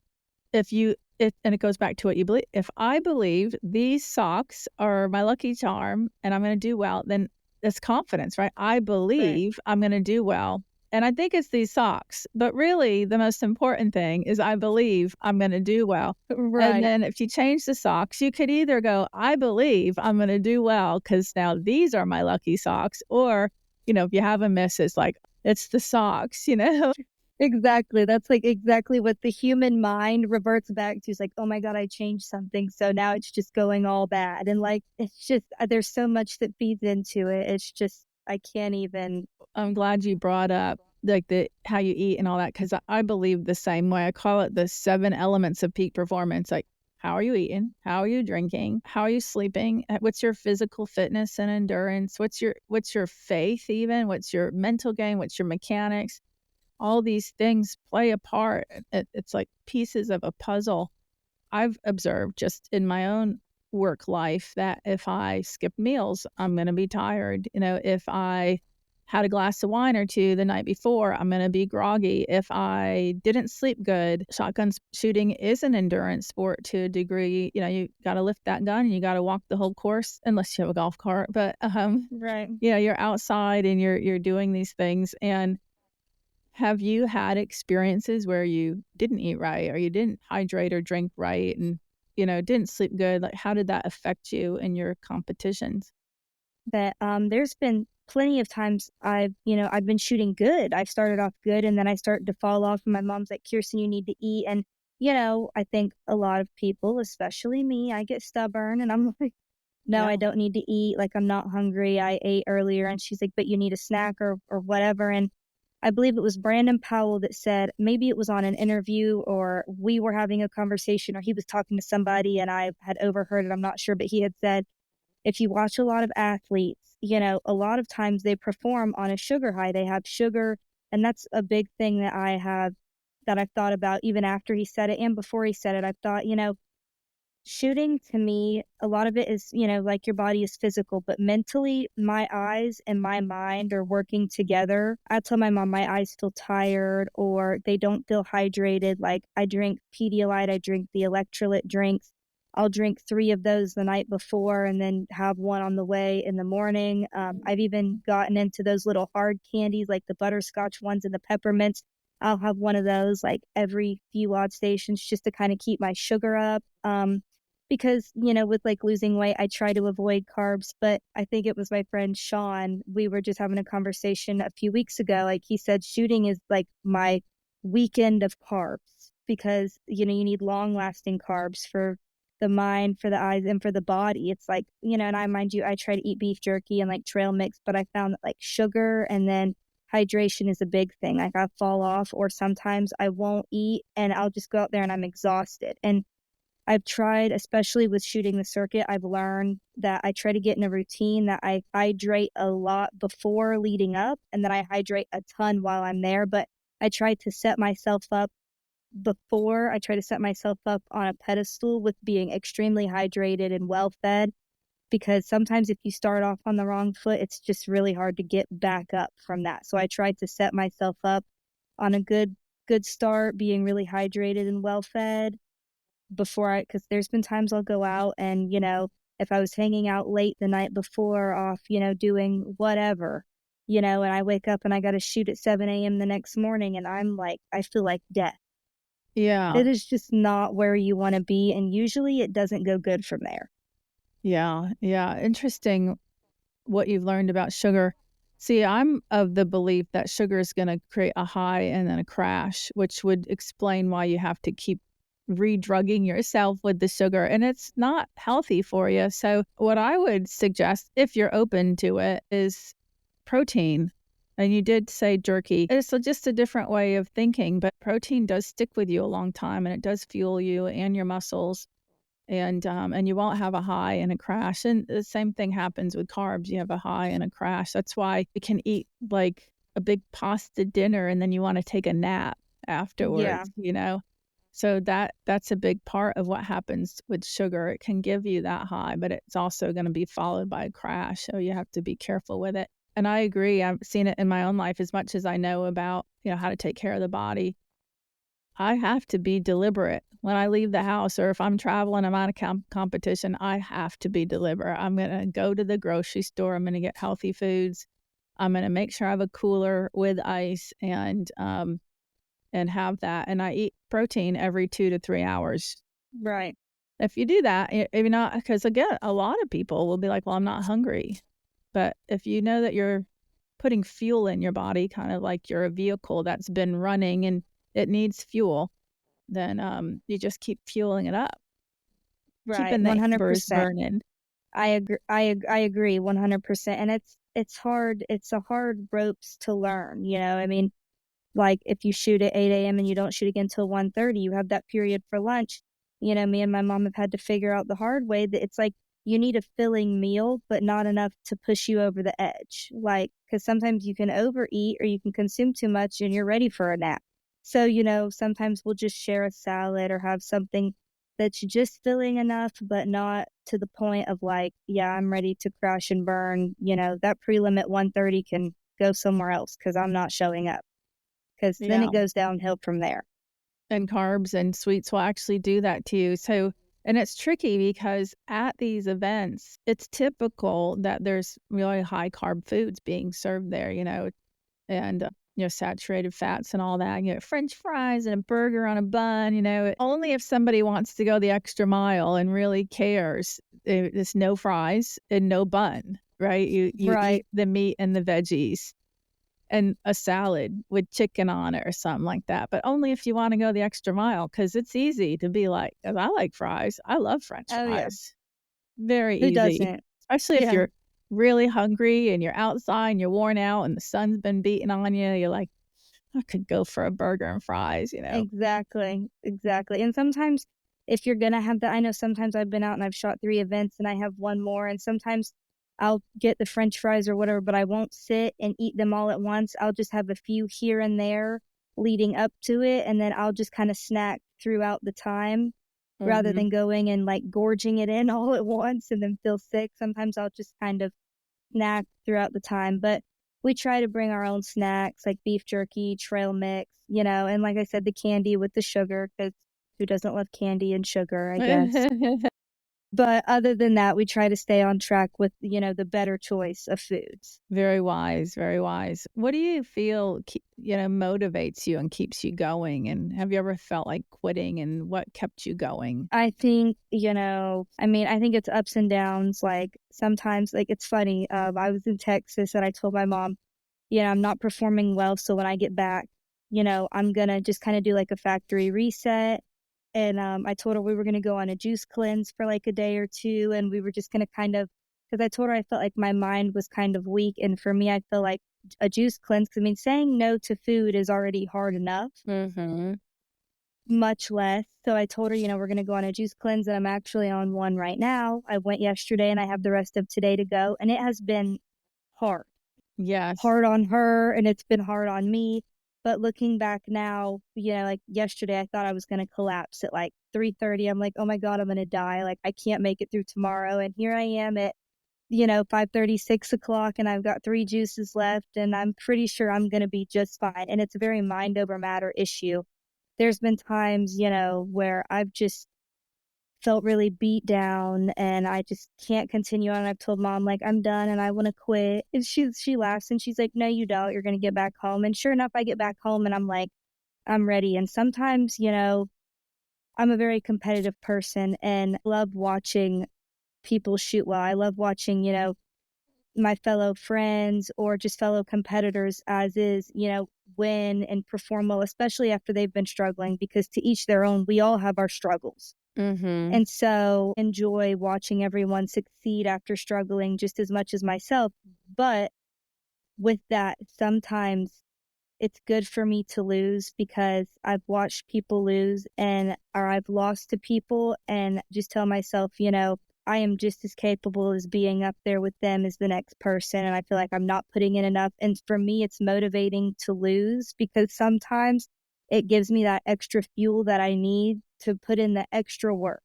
and it goes back to what you believe. If I believe these socks are my lucky charm and I'm going to do well, then it's confidence, right? I believe I'm going to do well. And I think it's these socks. But really, the most important thing is I believe I'm going to do well. And Right. then if you change the socks, you could either go, I believe I'm going to do well because now these are my lucky socks. Or, if you have a miss, it's like, it's the socks. Exactly. That's like exactly what the human mind reverts back to. It's like, oh my God, I changed something. So now it's just going all bad. And like, it's just, there's so much that feeds into it. It's just, I can't even. I'm glad you brought up like how you eat and all that, because I believe the same way. I call it the 7 elements of peak performance. Like, how are you eating? How are you drinking? How are you sleeping? What's your physical fitness and endurance? What's your faith even? What's your mental game? What's your mechanics? All these things play a part. It's like pieces of a puzzle. I've observed just in my own work life that if I skip meals, I'm going to be tired. If I had a glass of wine or two the night before, I'm going to be groggy. If I didn't sleep good, shotgun shooting is an endurance sport to a degree. You got to lift that gun and you got to walk the whole course, unless you have a golf cart. But Right. you're outside and you're doing these things. And have you had experiences where you didn't eat right or you didn't hydrate or drink right and, didn't sleep good? Like, how did that affect you in your competitions? That there's been plenty of times I've been shooting good. I've started off good and then I started to fall off and my mom's like, Kirsten, you need to eat. And, I think a lot of people, especially me, I get stubborn and I'm like, no, Yeah. I don't need to eat. Like, I'm not hungry. I ate earlier. And she's like, but you need a snack or whatever. And I believe it was Brandon Powell that said, maybe it was on an interview or we were having a conversation or he was talking to somebody and I had overheard it. I'm not sure, but he had said, if you watch a lot of athletes, a lot of times they perform on a sugar high. They have sugar. And that's a big thing that I've thought about even after he said it and before he said it. I've thought, shooting to me, a lot of it is, like your body is physical, but mentally, my eyes and my mind are working together. I tell my mom my eyes feel tired or they don't feel hydrated. Like I drink Pedialyte, I drink the electrolyte drinks. I'll drink 3 of those the night before and then have one on the way in the morning. I've even gotten into those little hard candies like the butterscotch ones and the peppermints. I'll have one of those like every few odd stations just to kind of keep my sugar up. Because, with like losing weight, I try to avoid carbs, but I think it was my friend Sean. We were just having a conversation a few weeks ago. Like he said, shooting is like my weekend of carbs because, you need long lasting carbs for the mind, for the eyes, and for the body. It's like, and mind you, I try to eat beef jerky and like trail mix, but I found that like sugar and then hydration is a big thing. Like I fall off or sometimes I won't eat and I'll just go out there and I'm exhausted. And I've tried, especially with shooting the circuit, I've learned that I try to get in a routine that I hydrate a lot before leading up and that I hydrate a ton while I'm there. But I try to set myself up on a pedestal with being extremely hydrated and well fed. Because sometimes if you start off on the wrong foot, it's just really hard to get back up from that. So I tried to set myself up on a good start, being really hydrated and well fed because there's been times I'll go out and, if I was hanging out late the night before off, doing whatever, and I wake up and I got to shoot at 7 a.m. the next morning and I'm like, I feel like death. Yeah. It is just not where you want to be. And usually it doesn't go good from there. Yeah. Yeah. Interesting what you've learned about sugar. See, I'm of the belief that sugar is going to create a high and then a crash, which would explain why you have to keep re-drugging yourself with the sugar, and it's not healthy for you. So what I would suggest, if you're open to it, is protein. And you did say jerky. It's just a different way of thinking, but protein does stick with you a long time, and it does fuel you and your muscles. And you won't have a high and a crash. And the same thing happens with carbs. You have a high and a crash. That's why you can eat like a big pasta dinner and then you want to take a nap afterwards, So that's a big part of what happens with sugar. It can give you that high, but it's also going to be followed by a crash. So you have to be careful with it. And I agree. I've seen it in my own life as much as I know about, how to take care of the body. I have to be deliberate when I leave the house, or if I'm traveling, I'm at a competition, I have to be deliberate. I'm going to go to the grocery store. I'm going to get healthy foods. I'm going to make sure I have a cooler with ice and have that. And I eat protein every 2 to 3 hours. Right. If you do that, if not, because again, a lot of people will be like, well, I'm not hungry. But if you know that you're putting fuel in your body, kind of like you're a vehicle that's been running and it needs fuel, then you just keep fueling it up. Right. Keeping the embers 100%. burning. I agree 100%. And it's hard. It's a hard ropes to learn, I mean, like if you shoot at 8 a.m. and you don't shoot again until 1:30, you have that period for lunch. Me and my mom have had to figure out the hard way that it's like you need a filling meal, but not enough to push you over the edge. Like, because sometimes you can overeat or you can consume too much and you're ready for a nap. So, sometimes we'll just share a salad or have something that's just filling enough, but not to the point of like, yeah, I'm ready to crash and burn. That prelim at 1:30 can go somewhere else because I'm not showing up. Because then it goes downhill from there. And carbs and sweets will actually do that to you. So, and it's tricky because at these events, it's typical that there's really high carb foods being served there, and saturated fats and all that. French fries and a burger on a bun, only if somebody wants to go the extra mile and really cares. There's no fries and no bun, right? You Right. eat the meat and the veggies and a salad with chicken on it or something like that. But only if you want to go the extra mile, because it's easy to be like, 'cause I like fries. I love French Oh, yeah. fries. Very Who easy. doesn't? Especially if Yeah. you're really hungry and you're outside and you're worn out and the sun's been beating on you. You're like, I could go for a burger and fries, Exactly. And sometimes if you're going to have that, I know sometimes I've been out and I've shot 3 events and I have one more, and sometimes I'll get the French fries or whatever, but I won't sit and eat them all at once. I'll just have a few here and there leading up to it, and then I'll just kind of snack throughout the time rather than going and like gorging it in all at once and then feel sick. Sometimes I'll just kind of snack throughout the time, but we try to bring our own snacks like beef jerky, trail mix, and like I said, the candy with the sugar, because who doesn't love candy and sugar, I guess. But other than that, we try to stay on track with, the better choice of foods. Very wise, very wise. What do you feel, motivates you and keeps you going? And have you ever felt like quitting, and what kept you going? I think, I think it's ups and downs. Like sometimes, like it's funny. I was in Texas and I told my mom, I'm not performing well. So when I get back, I'm going to just kind of do like a factory reset. And I told her we were going to go on a juice cleanse for like a day or two. And we were just going to because I told her I felt like my mind was kind of weak. And for me, I feel like a juice cleanse, I mean, saying no to food is already hard enough, much less. So I told her, we're going to go on a juice cleanse, and I'm actually on one right now. I went yesterday and I have the rest of today to go. And it has been hard. Yes. Hard on her, and it's been hard on me. But looking back now, like yesterday, I thought I was going to collapse at like 3:30. I'm like, oh my God, I'm going to die. Like, I can't make it through tomorrow. And here I am at, 5:30, 6 o'clock, and I've got 3 juices left, and I'm pretty sure I'm going to be just fine. And it's a very mind over matter issue. There's been times, where I've just felt really beat down and I just can't continue on. I've told mom, like, I'm done and I want to quit. And she laughs and she's like, no, you don't. You're going to get back home. And sure enough, I get back home and I'm like, I'm ready. And sometimes, I'm a very competitive person and love watching people shoot well. I love watching, my fellow friends or just fellow competitors as is, win and perform well, especially after they've been struggling, because to each their own, we all have our struggles. And so enjoy watching everyone succeed after struggling just as much as myself. But with that, sometimes it's good for me to lose because I've watched people lose or I've lost to people and just tell myself, I am just as capable as being up there with them as the next person. And I feel like I'm not putting in enough. And for me, it's motivating to lose because sometimes it gives me that extra fuel that I need to put in the extra work.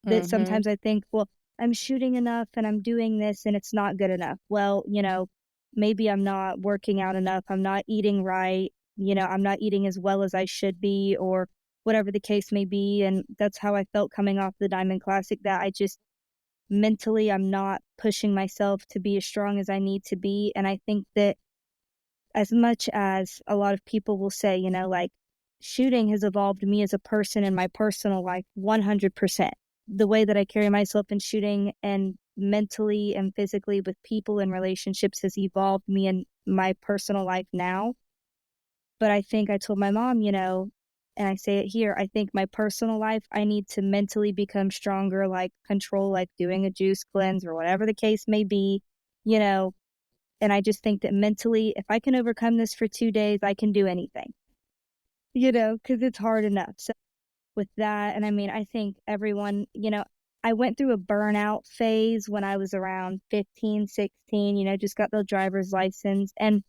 That Mm-hmm. sometimes I think, well, I'm shooting enough and I'm doing this and it's not good enough. Well, maybe I'm not working out enough. I'm not eating right. I'm not eating as well as I should be or whatever the case may be. And that's how I felt coming off the Diamond Classic, that I just mentally, I'm not pushing myself to be as strong as I need to be. And I think that as much as a lot of people will say, like shooting has evolved me as a person in my personal life 100%. The way that I carry myself in shooting and mentally and physically with people and relationships has evolved me in my personal life now. But I think I told my mom, and I say it here, I think my personal life, I need to mentally become stronger, like control, like doing a juice cleanse or whatever the case may be, you know, and I just think that mentally, if I can overcome this for 2 days, I can do anything, because it's hard enough. So with that, and I mean, I think everyone, I went through a burnout phase when I was around 15, 16, just got the driver's license. And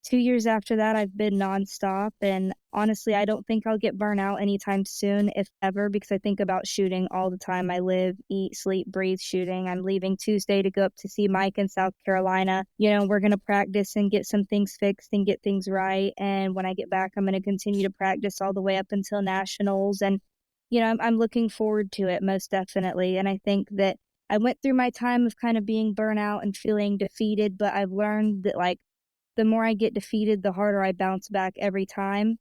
2 years after that, I've been nonstop, and honestly, I don't think I'll get burnt out anytime soon, if ever, because I think about shooting all the time. I live, eat, sleep, breathe shooting. I'm leaving Tuesday to go up to see Mike in South Carolina. We're gonna practice and get some things fixed and get things right, and when I get back, I'm gonna continue to practice all the way up until nationals, and, I'm looking forward to it, most definitely, and I think that I went through my time of kind of being burnt out and feeling defeated, but I've learned that, like, the more I get defeated, the harder I bounce back every time.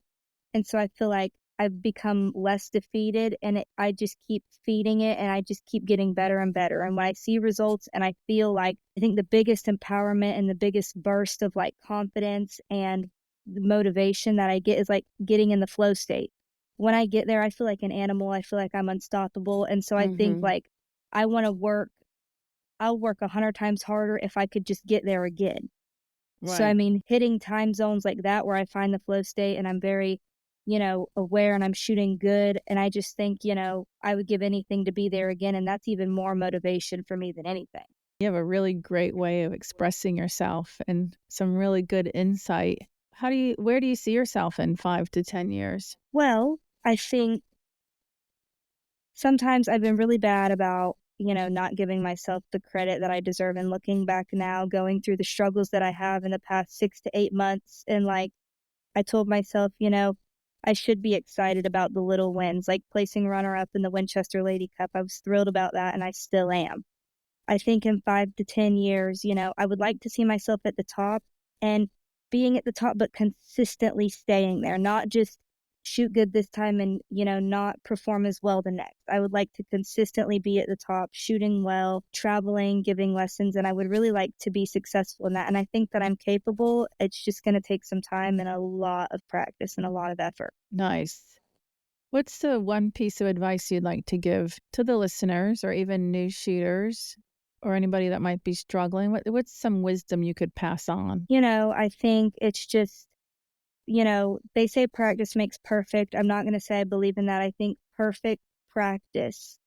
And so I feel like I've become less defeated and I just keep feeding it and I just keep getting better and better. And when I see results and I feel like, I think the biggest empowerment and the biggest burst of like confidence and the motivation that I get is like getting in the flow state. When I get there, I feel like an animal. I feel like I'm unstoppable. And so I think Mm-hmm. like I want to I'll work 100 times harder if I could just get there again. So, I Right. mean, hitting time zones like that where I find the flow state and I'm very, aware and I'm shooting good. And I just think, I would give anything to be there again. And that's even more motivation for me than anything. You have a really great way of expressing yourself and some really good insight. Where do you see yourself in 5 to 10 years? Well, I think sometimes I've been really bad about, not giving myself the credit that I deserve. And looking back now, going through the struggles that I have in the past 6 to 8 months, and like, I told myself, I should be excited about the little wins, like placing runner up in the Winchester Lady Cup. I was thrilled about that, and I still am. I think in 5 to 10 years, I would like to see myself at the top and being at the top, but consistently staying there, not just shoot good this time and, not perform as well the next. I would like to consistently be at the top, shooting well, traveling, giving lessons, and I would really like to be successful in that. And I think that I'm capable. It's just going to take some time and a lot of practice and a lot of effort. Nice. What's the one piece of advice you'd like to give to the listeners or even new shooters or anybody that might be struggling? What's some wisdom you could pass on? I think it's just, they say practice makes perfect. I'm not going to say I believe in that. I think perfect practice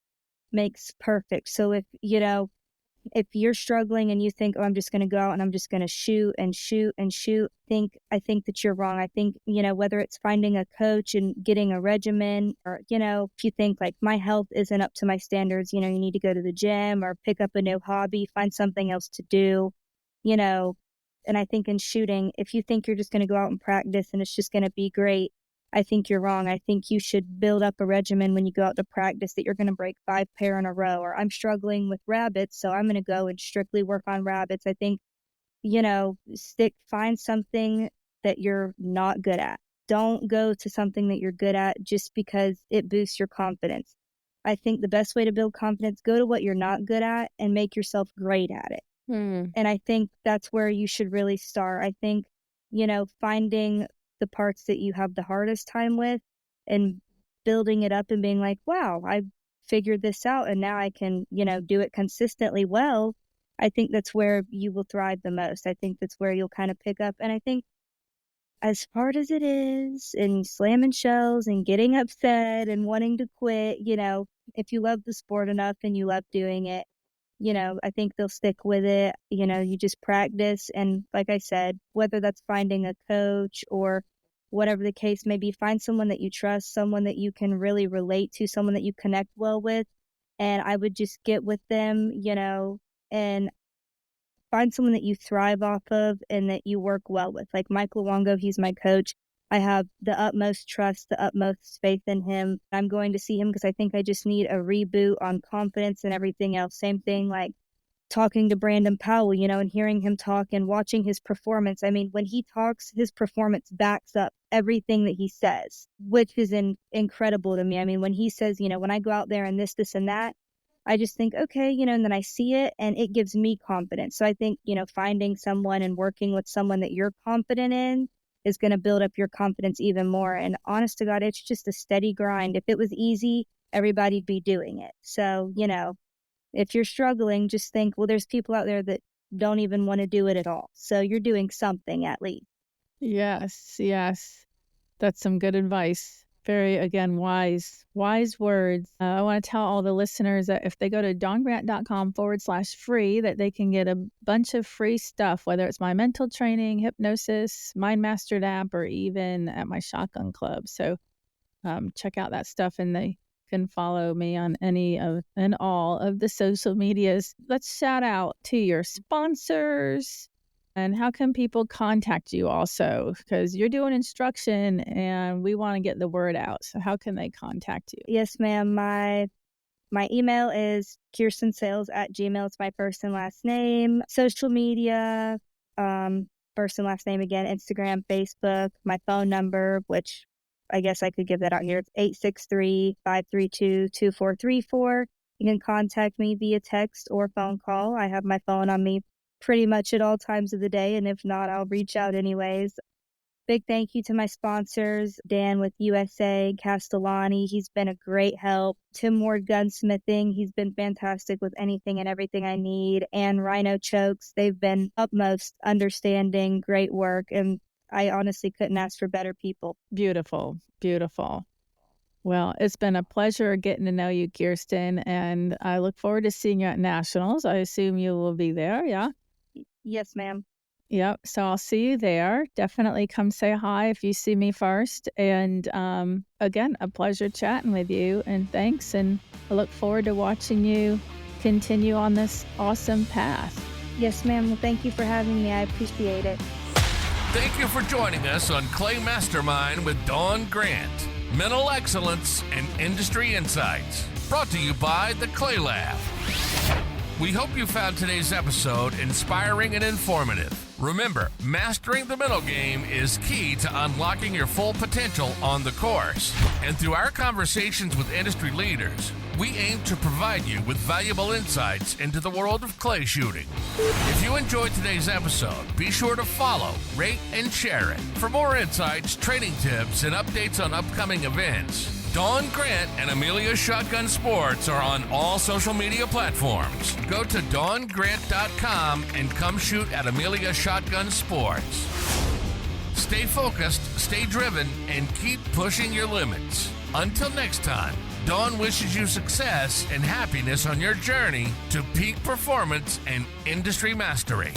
makes perfect. So if you're struggling and you think, oh, I'm just going to go out and I'm just going to shoot and shoot and shoot, I think that you're wrong. I think, whether it's finding a coach and getting a regimen or, if you think like my health isn't up to my standards, you need to go to the gym or pick up a new hobby, find something else to do, you know, and I think in shooting, if you think you're just going to go out and practice and it's just going to be great, I think you're wrong. I think you should build up a regimen when you go out to practice that you're going to break 5 pair in a row, or I'm struggling with rabbits, so I'm going to go and strictly work on rabbits. I think, find something that you're not good at. Don't go to something that you're good at just because it boosts your confidence. I think the best way to build confidence, go to what you're not good at and make yourself great at it. Hmm. And I think that's where you should really start. I think, finding the parts that you have the hardest time with and building it up and being like, wow, I figured this out and now I can, do it consistently well. I think that's where you will thrive the most. I think that's where you'll kind of pick up. And I think as hard as it is, and slamming shells and getting upset and wanting to quit, if you love the sport enough and you love doing it, I think they'll stick with it. You just practice. And like I said, whether that's finding a coach or whatever the case may be, find someone that you trust, someone that you can really relate to, someone that you connect well with. And I would just get with them, and find someone that you thrive off of and that you work well with. Like Mike Luongo, he's my coach. I have the utmost trust, the utmost faith in him. I'm going to see him because I think I just need a reboot on confidence and everything else. Same thing like talking to Brandon Powell, and hearing him talk and watching his performance. I mean, when he talks, his performance backs up everything that he says, which is incredible to me. I mean, when he says, when I go out there and this, and that, I just think, okay, and then I see it and it gives me confidence. So I think, finding someone and working with someone that you're confident in is going to build up your confidence even more. And honest to God, it's just a steady grind. If it was easy, everybody'd be doing it. So, if you're struggling, just think, well, there's people out there that don't even want to do it at all. So you're doing something at least. Yes. That's some good advice. Very, again, wise words. I want to tell all the listeners that if they go to dawngrant.com/free, that they can get a bunch of free stuff, whether it's my mental training, hypnosis, Mind Mastered app, or even at my Shotgun Club. So check out that stuff, and they can follow me on any of and all of the social medias. Let's shout out to your sponsors. And how can people contact you also? Because you're doing instruction and we want to get the word out. So how can they contact you? Yes, ma'am. My email is KirstenSales@gmail.com. It's my first and last name. Social media, first and last name again, Instagram, Facebook. My phone number, which I guess I could give that out here. It's 863-532-2434. You can contact me via text or phone call. I have my phone on me pretty much at all times of the day, and if not, I'll reach out anyways. Big thank you to my sponsors, Dan with USA, Castellani, he's been a great help. Tim Ward Gunsmithing, he's been fantastic with anything and everything I need. And Rhino Chokes, they've been utmost understanding, great work, and I honestly couldn't ask for better people. Beautiful. Well, it's been a pleasure getting to know you, Kiersten, and I look forward to seeing you at Nationals. I assume you will be there, yeah? Yes, ma'am. Yep. So I'll see you there. Definitely come say hi if you see me first. And again, a pleasure chatting with you. And thanks. And I look forward to watching you continue on this awesome path. Yes, ma'am. Well, thank you for having me. I appreciate it. Thank you for joining us on Clay Mastermind with Dawn Grant. Mental excellence and industry insights. Brought to you by the Clay Lab. We hope you found today's episode inspiring and informative. Remember, mastering the mental game is key to unlocking your full potential on the course. And through our conversations with industry leaders, we aim to provide you with valuable insights into the world of clay shooting. If you enjoyed today's episode, be sure to follow, rate, and share it. For more insights, training tips, and updates on upcoming events, Dawn Grant and Amelia Shotgun Sports are on all social media platforms. Go to dawngrant.com and come shoot at Amelia Shotgun Sports. Stay focused, stay driven, and keep pushing your limits. Until next time, Dawn wishes you success and happiness on your journey to peak performance and industry mastery.